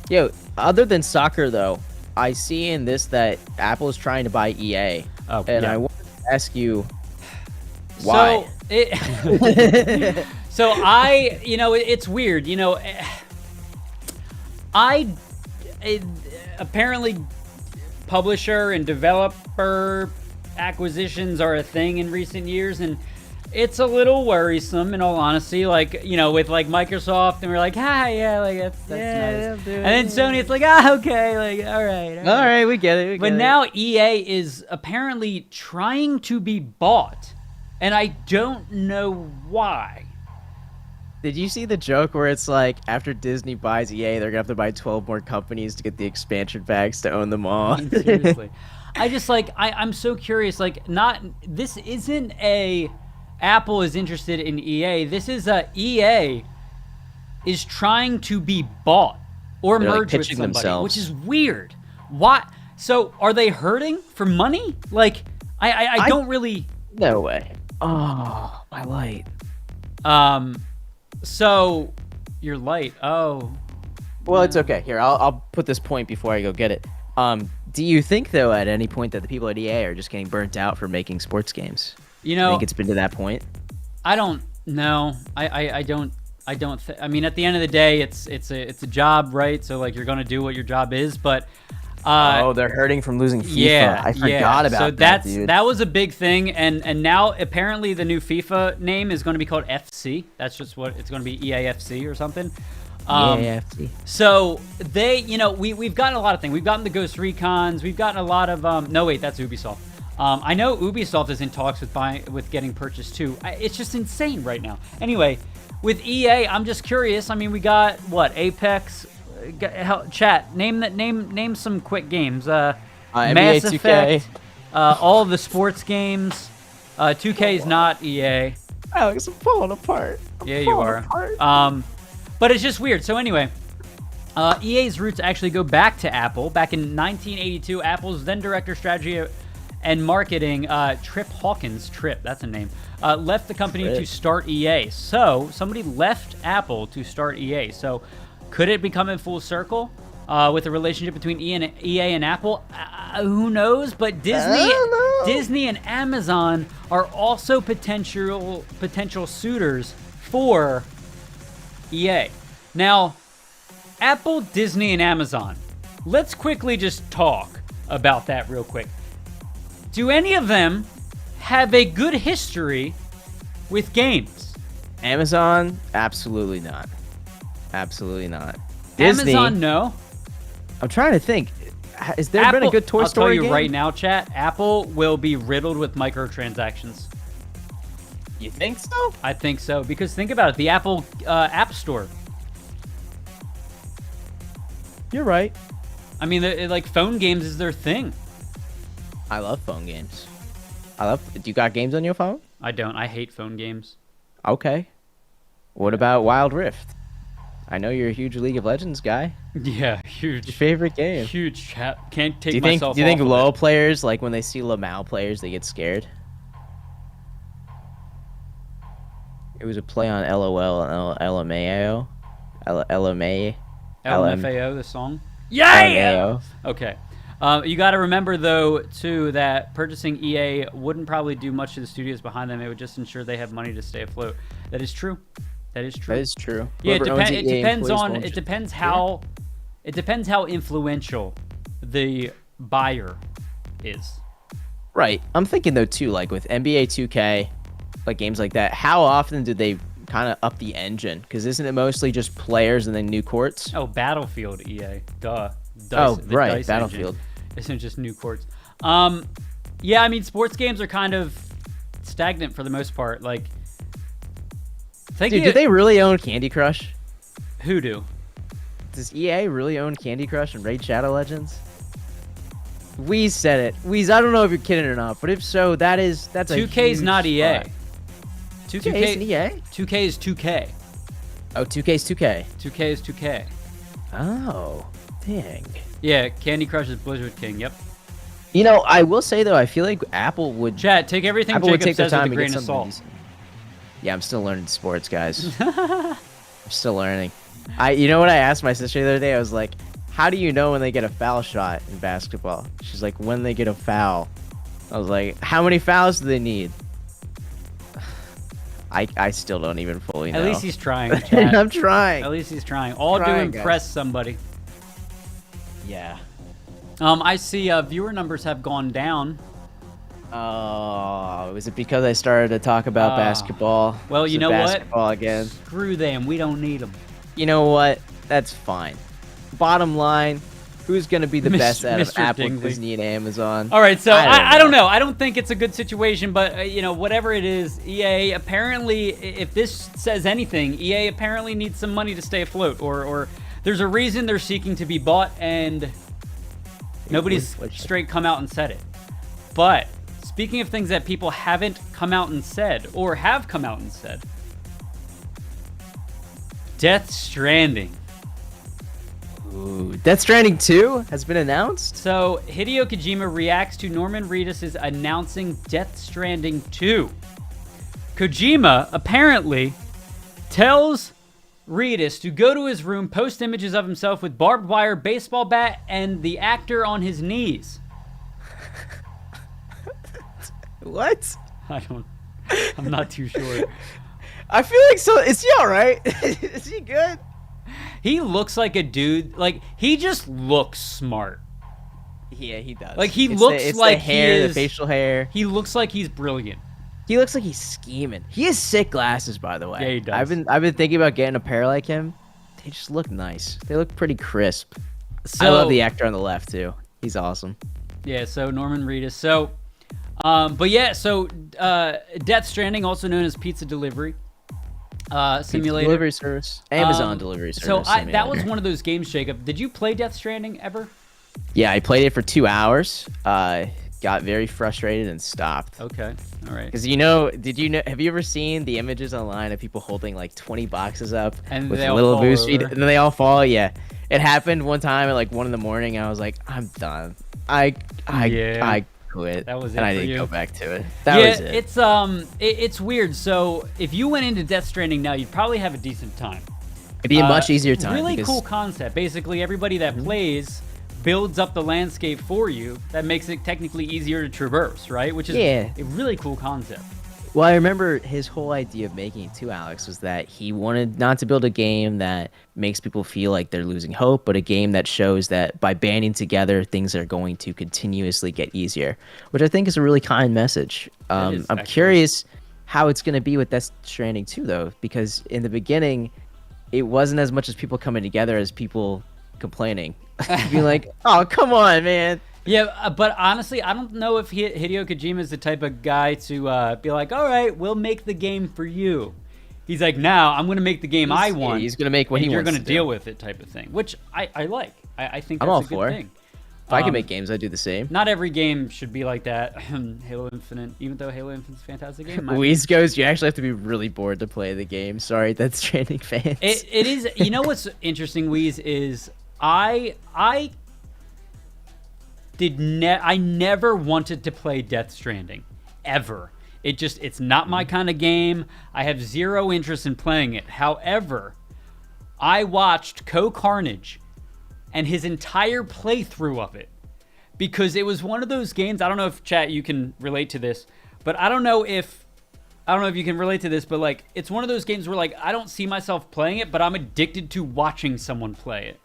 Yo, other than soccer though, I see in this that Apple is trying to buy EA. Oh, and yeah. I want to ask you why. So it's weird. Apparently publisher and developer acquisitions are a thing in recent years, and it's a little worrisome in all honesty. Like, with like Microsoft, and we're like, yeah, like that's nice. And then Sony, it's like, okay, like all right, we get it. But now EA is apparently trying to be bought, and I don't know why. Did you see the joke where it's like after Disney buys EA, they're gonna have to buy 12 more companies to get the expansion packs to own them all? Seriously. I'm so curious. Like, this isn't a Apple is interested in EA. This is EA is trying to be bought or They're, like, merge with pitching somebody, themselves. which is weird. Why? So are they hurting for money? Like, I don't really. No way. Oh, my light. So you're light. Oh. Well, it's okay. Here, I'll put this point before I go get it. Do you think though at any point that the people at EA are just getting burnt out for making sports games? I think it's been to that point. I don't know. I don't. I mean, at the end of the day, it's a job, right? So like, you're gonna do what your job is, but. They're hurting from losing FIFA. Yeah, I forgot about that, dude. That was a big thing, and now apparently the new FIFA name is going to be called FC. That's just what it's going to be, EAFC or something. EAFC. So they, we've gotten a lot of things. We've gotten the Ghost Recons. We've gotten a lot of. No, wait, that's Ubisoft. I know Ubisoft is in talks with getting purchased too. It's just insane right now. Anyway, with EA, I'm just curious. I mean, we got what, Apex. Chat, name some quick games. Mass NBA 2K. Effect, all of the sports games. 2K is not EA. Alex, I'm falling apart. Yeah, you are. But it's just weird. So anyway, EA's roots actually go back to Apple. Back in 1982, Apple's then director strategy and marketing, Trip Hawkins, that's a name, left the company to start EA. So somebody left Apple to start EA. So could it become in full circle with a relationship between EA and Apple? Who knows? But Disney and Amazon are also potential suitors for EA. Now, Apple, Disney, and Amazon. Let's quickly just talk about that real quick. Do any of them have a good history with games? Amazon, absolutely not. Absolutely not. Disney, Amazon, no. I'm trying to think. Has there been a good Toy Story I'll tell you game? right now, chat, Apple will be riddled with microtransactions. You think so? I think so, because think about it. The Apple App Store. You're right. I mean, like, phone games is their thing. I love phone games. Do you got games on your phone? I don't. I hate phone games. Okay. What about Wild Rift? I know you're a huge League of Legends guy. Yeah, Huge. Your favorite game. Huge chat. Can't take Do you think? myself Do you think off of LoL it. players, like when they see Lamau players, they get scared? It was a play on LOL and LMAO. LMA. LMFAO, the song? Yeah! LMAO. Okay. You got to remember, though, too, that purchasing EA wouldn't probably do much to the studios behind them. It would just ensure they have money to stay afloat. That is true. That is true. That is true. Yeah, Whoever owns it EA depends employees on. won't It ju- depends how. It depends how influential the buyer is. Right. I'm thinking though too, like with NBA 2K, like games like that. How often do they kind of up the engine? Because isn't it mostly just players and then new courts? Oh, Battlefield, EA. Duh. Oh, The right, Dice Battlefield. engine isn't just new courts. Yeah, I mean, sports games are kind of stagnant for the most part. Like, Dude, do they really own Candy Crush? Who do? Does EA really own Candy Crush and Raid Shadow Legends? Weez said it. Weez, I don't know if you're kidding or not, but if so, that's a 2K is huge not EA. spot. 2K isn't EA? 2K is 2K. Oh, 2K is 2K. 2K is 2K. Oh, dang. Yeah, Candy Crush is Blizzard King. Yep. You know, I will say though, I feel like Apple would. Chat, take everything Apple would Jacob take their says with time a to grain get of something salt. decent. Yeah, I'm still learning sports, guys. I'm still learning. You know what I asked my sister the other day? I was like, how do you know when they get a foul shot in basketball? She's like, when they get a foul. I was like, how many fouls do they need? I still don't even fully know. At least he's trying. Chat. I'm trying. At least he's trying. All to Trying, guys. impress somebody. Yeah. I see viewer numbers have gone down. Oh, was it because I started to talk about basketball? Well, Is you it know what? basketball again. Screw them. We don't need them. You know what? That's fine. Bottom line, who's going to be the best out of Mr. Apple, Dingley. Disney, and Amazon? All right, so I don't don't know. I don't think it's a good situation, but whatever it is, EA apparently, if this says anything, EA apparently needs some money to stay afloat, or there's a reason they're seeking to be bought, and nobody's straight come out and said it. But speaking of things that people haven't come out and said, or have come out and said, Death Stranding. Ooh, Death Stranding 2 has been announced? So, Hideo Kojima reacts to Norman Reedus' announcing Death Stranding 2. Kojima apparently tells Reedus to go to his room, post images of himself with barbed wire, baseball bat, and the actor on his knees. What? I'm not too sure. I feel like so. Is he all right? Is he good? He looks like a dude, like, he just looks smart. Yeah, he does. Like, he It's looks the like hair, he the is, facial hair. He looks like he's brilliant. He looks like he's scheming. He has sick glasses, by the way. Yeah, he does. I've been thinking about getting a pair like him. They just look nice. They look pretty crisp. So, I love the actor on the left too. He's awesome. Yeah, so Norman Reedus. So, but yeah, so Death Stranding, also known as Pizza Delivery Simulator. Delivery service. Amazon delivery service. So that was one of those games, Jacob. Did you play Death Stranding ever? Yeah, I played it for 2 hours. Got very frustrated and stopped. Okay, all right. Because have you ever seen the images online of people holding like 20 boxes up And with they all little fall boost feet, over? and then they all fall? Yeah, it happened one time at like 1 in the morning. I was like, I'm done. I quit. That was it and I for didn't you? go back to it. That was it. It's weird. So if you went into Death Stranding now, you'd probably have a decent time. It'd be a much easier time. Really because- cool concept. Basically, everybody that plays builds up the landscape for you. That makes it technically easier to traverse, right? Which is a really cool concept. Well, I remember his whole idea of making it too, Alex, was that he wanted not to build a game that makes people feel like they're losing hope, but a game that shows that by banding together, things are going to continuously get easier, which I think is a really kind message. I'm curious how it's going to be with Death Stranding 2, though, because in the beginning, it wasn't as much as people coming together as people complaining. Being like, oh, come on, man. Yeah, but honestly, I don't know if Hideo Kojima is the type of guy to be like, all right, we'll make the game for you. He's like, now I'm going to make the game I want. He's going to make what he wants. You're going to do. deal with it, type of thing, which I like. I think I'm that's all a good for. thing. If I could make games, I'd do the same. Not every game should be like that. Halo Infinite, even though Halo Infinite's a fantastic game. Louise goes, you actually have to be really bored to play the game. Sorry, that's Stranding fans. It is. You know what's interesting, Weeze, is I never wanted to play Death Stranding, ever. It's not my kind of game. I have zero interest in playing it. However, I watched Carnage and his entire playthrough of it, because it was one of those games. I don't know if chat you can relate to this, but I don't know if you can relate to this, but like, it's one of those games where like, I don't see myself playing it, but I'm addicted to watching someone play it.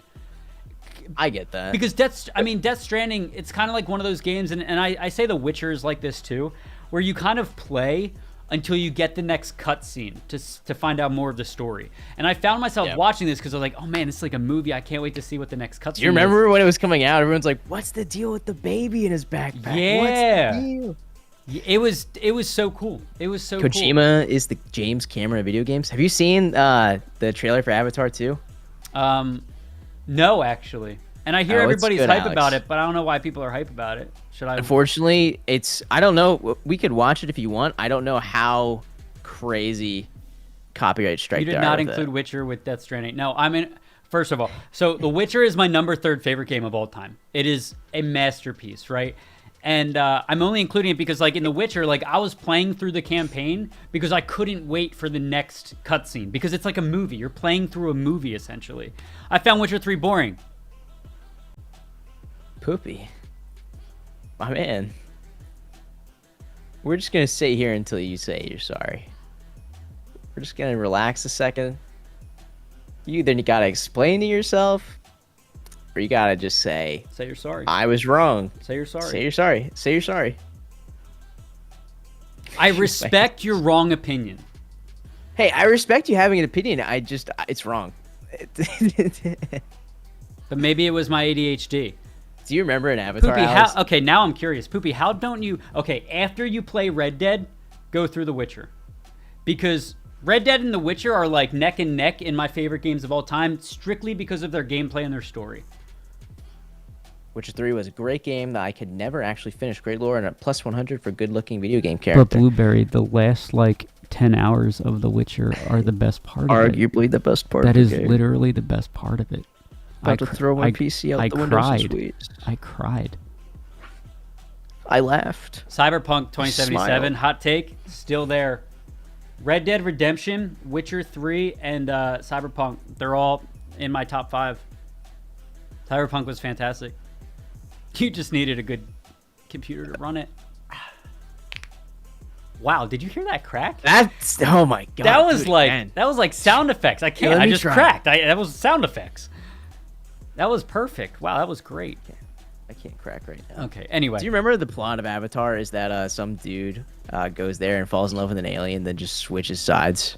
I get that. Because Death Stranding, it's kind of like one of those games, and I say The Witcher is like this too, where you kind of play until you get the next cutscene to find out more of the story. And I found myself watching this because I was like, oh man, this is like a movie. I can't wait to see what the next cutscene is. Do you remember when it was coming out? Everyone's like, what's the deal with the baby in his backpack? Yeah. What's the deal? It was so cool. It was so Kojima is the James Cameron of video games. Have you seen the trailer for Avatar 2? No, actually. And I hear everybody's hype about it, but I don't know why people are hype about it. Unfortunately, I don't know. We could watch it if you want. I don't know how crazy copyright strike. You did not include Witcher with Death Stranding. No, I mean, first of all, so The Witcher is my number 3 favorite game of all time. It is a masterpiece, right? And I'm only including it because, like, in The Witcher, like, I was playing through the campaign because I couldn't wait for the next cutscene, because it's like a movie. You're playing through a movie, essentially. I found Witcher 3 boring. Poopy. My man. We're just going to sit here until you say you're sorry. We're just going to relax a second. You either got to explain to yourself, or you got to just say you're sorry. I was wrong. Say you're sorry. Say you're sorry. Say you're sorry. I respect your wrong opinion. Hey, I respect you having an opinion. It's wrong. But maybe it was my ADHD. Do you remember an Avatar? Poopy, okay, now I'm curious. Poopy, how don't you... Okay, after you play Red Dead, go through The Witcher. Because Red Dead and The Witcher are like neck and neck in my favorite games of all time, strictly because of their gameplay and their story. Witcher 3 was a great game that I could never actually finish. Great lore and a plus 100 for good-looking video game character. But Blueberry, the last, 10 hours of The Witcher are the best part of it. Arguably the best part of the game. That is literally the best part of it. About to throw my PC out the window. I cried. I laughed. Cyberpunk 2077, hot take, still there. Red Dead Redemption, Witcher 3, and Cyberpunk, they're all in my top 5. Cyberpunk was fantastic. You just needed a good computer to run it. Wow, did you hear that crack? That's, oh my god. That was like sound effects. I can't. I just cracked. That was sound effects. That was perfect. Wow, that was great. I can't crack right now. Okay, anyway. Do you remember the plot of Avatar is that some dude goes there and falls in love with an alien, then just switches sides?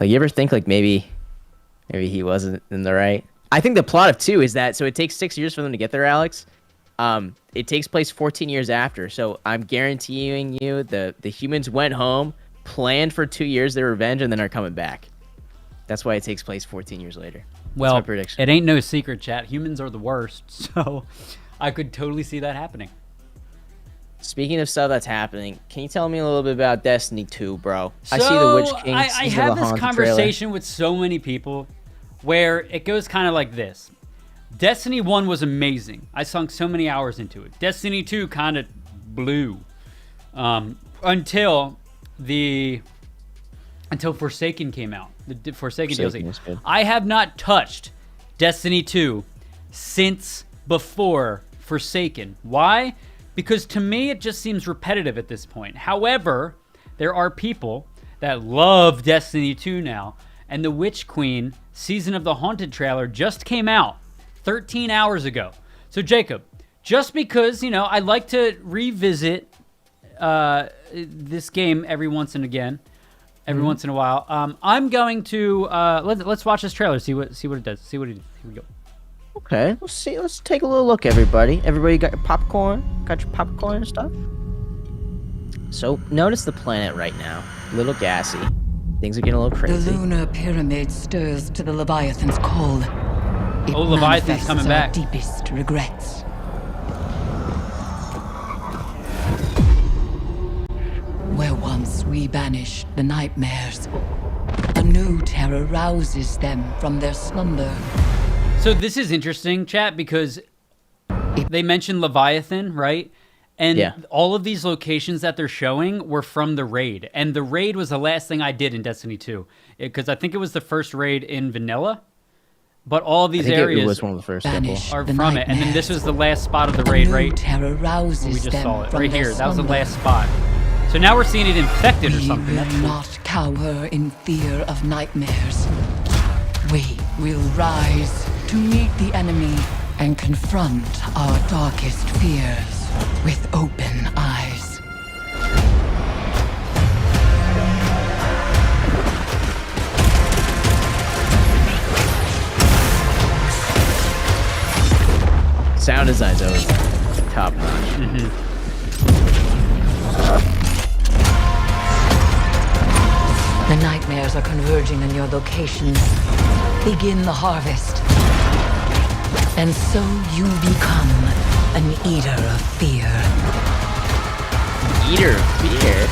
Like, you ever think like maybe he wasn't in the right? I think the plot of 2 is that, so it takes 6 years for them to get there, Alex. It takes place 14 years after. So I'm guaranteeing you the humans went home, planned for 2 years their revenge, and then are coming back. That's why it takes place 14 years later. Well, it ain't no secret, chat. Humans are the worst, so I could totally see that happening. Speaking of stuff that's happening, can you tell me a little bit about Destiny 2, bro? I see the Witch King. I have this conversation with so many people where it goes kind of like this. Destiny 1 was amazing. I sunk so many hours into it. Destiny 2 kind of blew until Forsaken came out. The Forsaken DLC. I have not touched Destiny 2 since before Forsaken. Why? Because to me, it just seems repetitive at this point. However, there are people that love Destiny 2 now, and the Witch Queen Season of the Haunted trailer just came out 13 hours ago. So Jacob, just because, I like to revisit this game every once in a while, I'm going to let's watch this trailer, see what it does. See what it is. Here we go. Okay, let's take a little look, everybody. Everybody got your popcorn? Got your popcorn and stuff? So notice the planet right now. A little gassy. Things are getting a little crazy. The lunar pyramid stirs to the Leviathan's call. It Leviathan's coming back. Our deepest regrets. Where once we banished the nightmares, a new terror rouses them from their slumber. So this is interesting, chat, because they mentioned Leviathan, right? And all of these locations that they're showing were from the raid. And the raid was the last thing I did in Destiny 2. Because I think it was the first raid in vanilla. But all of these areas it was one of the first are from it. And then this was the last spot of the raid, right? Terror rouses We just saw it. Right here. That was the slumber. last spot. So now we're seeing it infected or something. We will not cower in fear of nightmares. We will rise to meet the enemy and confront our darkest fears with open eyes. Sound design's always top notch. The nightmares are converging on your location. Begin the harvest. And so you become an eater of fear. Eater of fear?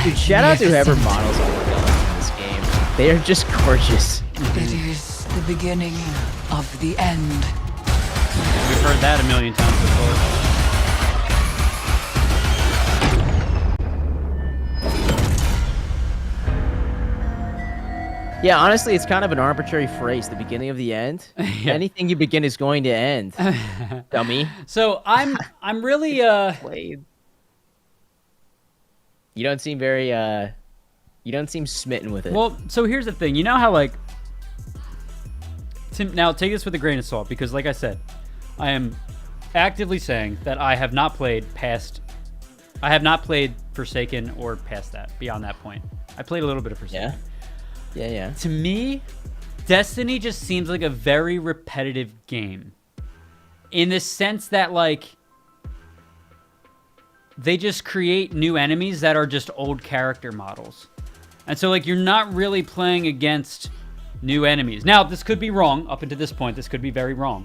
Dude, shout out to whoever models all the villains in this game. They are just gorgeous. It is the beginning of the end. We've heard that a million times before. Yeah, honestly, it's kind of an arbitrary phrase, the beginning of the end. Yeah. Anything you begin is going to end. Dummy. So I'm really You don't seem very you don't seem smitten with it. well. So here's the thing. You know how like Tim. Now take this with a grain of salt because, like I said, I am actively saying that I have not played Forsaken or past that. Beyond that point, I played a little bit of Forsaken. Yeah. To me, Destiny just seems like a very repetitive game. In the sense that, like, they just create new enemies that are just old character models. And so, like, you're not really playing against new enemies. Now, this could be wrong. Up until this point, this could be very wrong.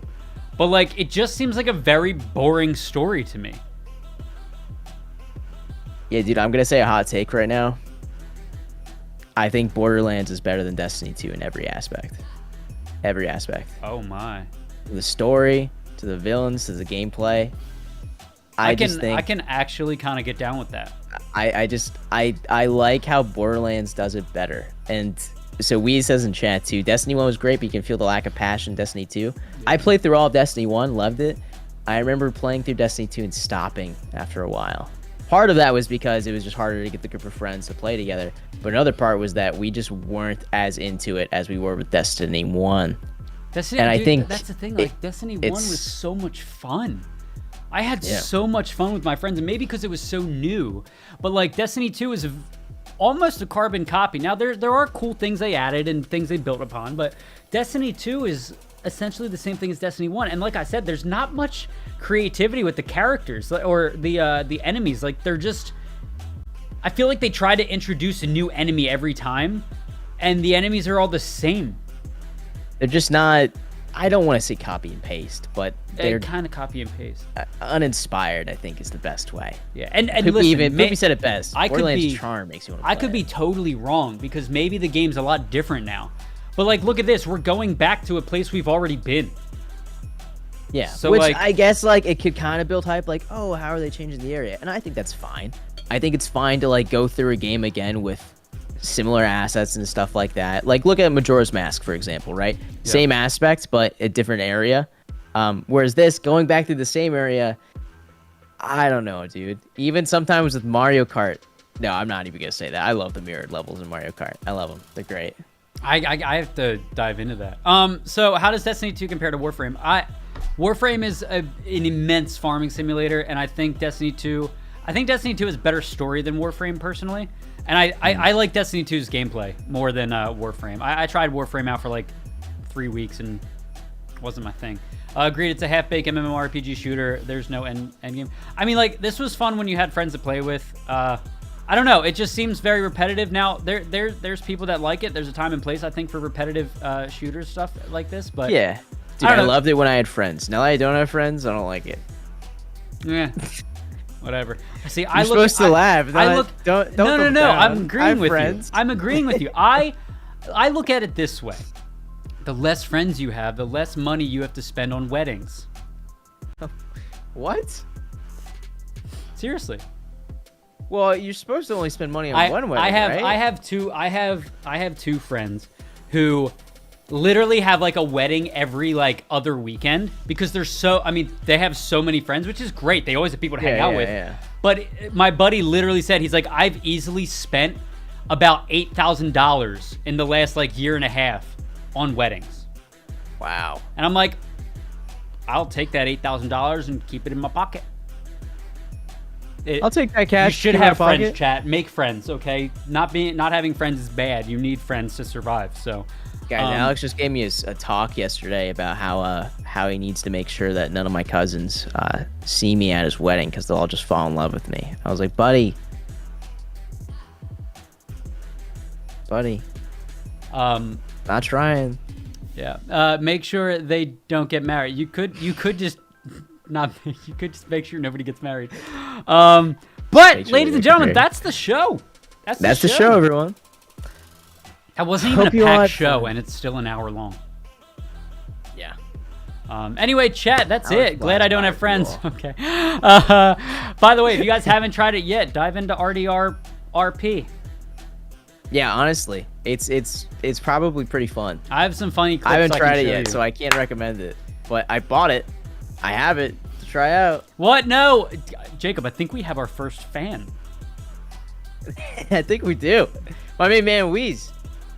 But, like, it just seems like a very boring story to me. Yeah, dude, I'm going to say a hot take right now. I think Borderlands is better than Destiny 2 in every aspect. Every aspect. Oh, my. From the story, to the villains, to the gameplay. I can actually kind of get down with that. I like how Borderlands does it better. And so Wee says in chat too, Destiny 1 was great, but you can feel the lack of passion in Destiny 2. Yeah. I played through all of Destiny 1, loved it. I remember playing through Destiny 2 and stopping after a while. Part of that was because it was just harder to get the group of friends to play together. But another part was that we just weren't as into it as we were with Destiny 1. I think that's the thing. Like, Destiny 1 was so much fun. I had so much fun with my friends, and maybe because it was so new. But, like, Destiny 2 is almost a carbon copy. Now, there are cool things they added and things they built upon, but Destiny 2 is essentially the same thing as Destiny 1. And like I said, there's not much creativity with the characters or the enemies. Like, they're just... I feel like they try to introduce a new enemy every time, and the enemies are all the same. They're just not... I don't want to say copy and paste, but they're kind of copy and paste. Uninspired, I think, is the best way. Yeah, and listen, Poopy said it best. Borderlands charm makes you want to play. I could be totally wrong because maybe the game's a lot different now. But, like, look at this. We're going back to a place we've already been. Yeah, so, which like, I guess, like, it could kind of build hype, like, oh, how are they changing the area? And I think that's fine. I think it's fine to, like, go through a game again with similar assets and stuff like that. Like, look at Majora's Mask, for example, right? Yeah. Same aspect, but a different area. Whereas this, going back through the same area, I don't know, dude. Even sometimes with Mario Kart. No, I'm not even going to say that. I love the mirrored levels in Mario Kart. I love them. They're great. I have to dive into that. So how does Destiny 2 compare to Warframe? Warframe is an immense farming simulator, and I think Destiny 2 has better story than Warframe, personally. And I like Destiny 2's gameplay more than Warframe. I tried Warframe out for like 3 weeks and it wasn't my thing. Agreed, it's a half-baked MMORPG shooter. There's no end game. I mean, like, this was fun when you had friends to play with. I don't know. It just seems very repetitive. Now, there's people that like it. There's a time and place, I think, for repetitive shooters, stuff like this. But yeah. Dude, I loved it when I had friends. Now that I don't have friends, I don't like it. Yeah. Whatever. See, You're supposed to laugh. Don't No. I'm agreeing with friends. you. I'm agreeing with you. I look at it this way: the less friends you have, the less money you have to spend on weddings. What? Seriously. Well, you're supposed to only spend money on one wedding, right? I have two friends who literally have like a wedding every like other weekend because they have so many friends, which is great. They always have people to hang out with. Yeah. But my buddy literally said, he's like, I've easily spent about $8,000 in the last like year and a half on weddings. Wow. And I'm like, I'll take that $8,000 and keep it in my pocket. I'll take that cash. You should have friends, chat. Make friends, okay? Not having friends is bad. You need friends to survive. So, guys, Alex just gave me a talk yesterday about how he needs to make sure that none of my cousins see me at his wedding because they'll all just fall in love with me. I was like, buddy, not trying. Yeah. Make sure they don't get married. You could just make sure nobody gets married. But ladies and gentlemen, that's the show. That's the show, everyone. That wasn't even a packed show, and it's still an hour long. Yeah. Anyway, chat, that's it. Glad I don't have friends. Okay. By the way, if you guys haven't tried it yet, dive into RDR RP. Yeah, honestly, it's probably pretty fun. I have some funny clips. I haven't tried it yet, so I can't recommend it. But I bought it. I have it to try out. What? No, Jacob. I think we have our first fan. I think we do. My main man, Weez.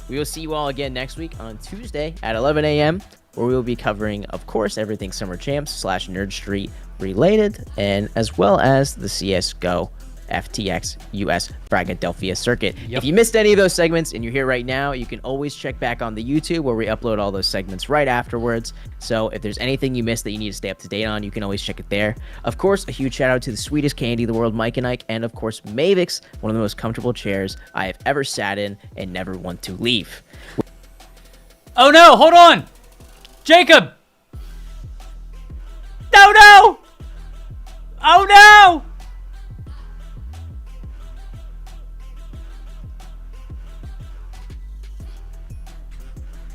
We will see you all again next week on Tuesday at 11 a.m., where we will be covering, of course, everything Summer Champs / Nerd Street related, and as well as the CSGO FTX US Philadelphia circuit. Yep. If you missed any of those segments and you're here right now, you can always check back on the YouTube where we upload all those segments right afterwards. So if there's anything you missed that you need to stay up to date on, you can always check it there. Of course, a huge shout out to the sweetest candy in the world, Mike and Ike, and of course, Mavix, one of the most comfortable chairs I have ever sat in and never want to leave. Oh no, hold on! Jacob! No! Oh no!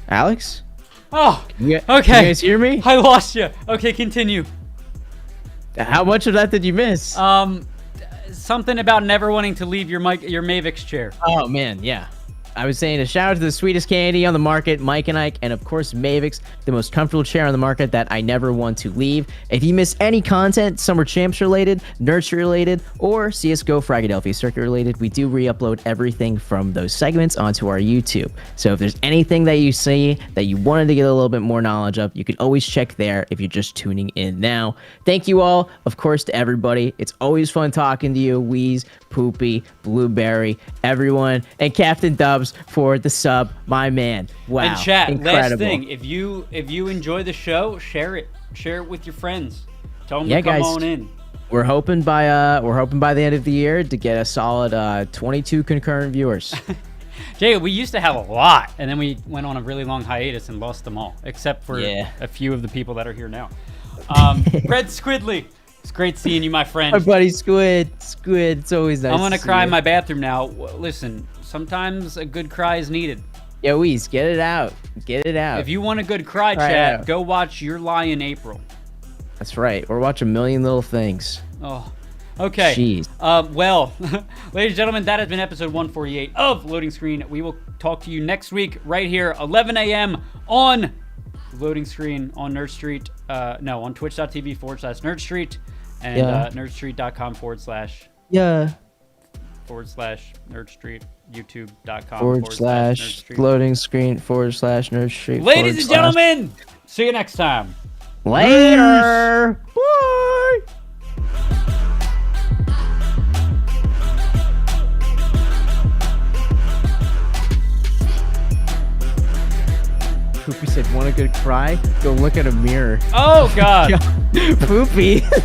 Alex? Oh, okay. You guys hear me? I lost you. Okay, continue. How much of that did you miss? Something about never wanting to leave your Mavix chair. Oh, man, yeah. I was saying a shout out to the sweetest candy on the market, Mike and Ike, and of course Mavix, the most comfortable chair on the market that I never want to leave. If you miss any content, Summer Champs related, Nurture related, or CSGO Philadelphia circuit related, we do re-upload everything from those segments onto our YouTube. So if there's anything that you see that you wanted to get a little bit more knowledge of, you can always check there if you're just tuning in now. Thank you all, of course, to everybody. It's always fun talking to you, Wheeze, Poopy, Blueberry, everyone, and Captain Dubs for the sub, my man. Wow, and chat, incredible. Last thing, if you enjoy the show, share it with your friends. Tell them to come guys, on in. We're hoping by the end of the year to get a solid 22 concurrent viewers. Jay, we used to have a lot, and then we went on a really long hiatus and lost them all, except for a few of the people that are here now. Red Squidly, it's great seeing you, my friend. My buddy Squid, it's always nice. I'm gonna cry in my bathroom now. Listen, sometimes a good cry is needed. Yo, Weez, get it out. If you want a good cry, chat, go watch Your Lie in April. That's right. Or watch A Million Little Things. Oh, okay. Jeez. Well, ladies and gentlemen, that has been episode 148 of Loading Screen. We will talk to you next week right here, 11 a.m. on Loading Screen on Nerd Street. On twitch.tv/Nerd Street and nerdstreet.com/ /Nerd Street, youtube.com/ Loading Screen / Nerd Street. Ladies and gentlemen, see you next time. Later. Bye. Poopy said, want a good cry? Go look at a mirror. Oh, God. Poopy.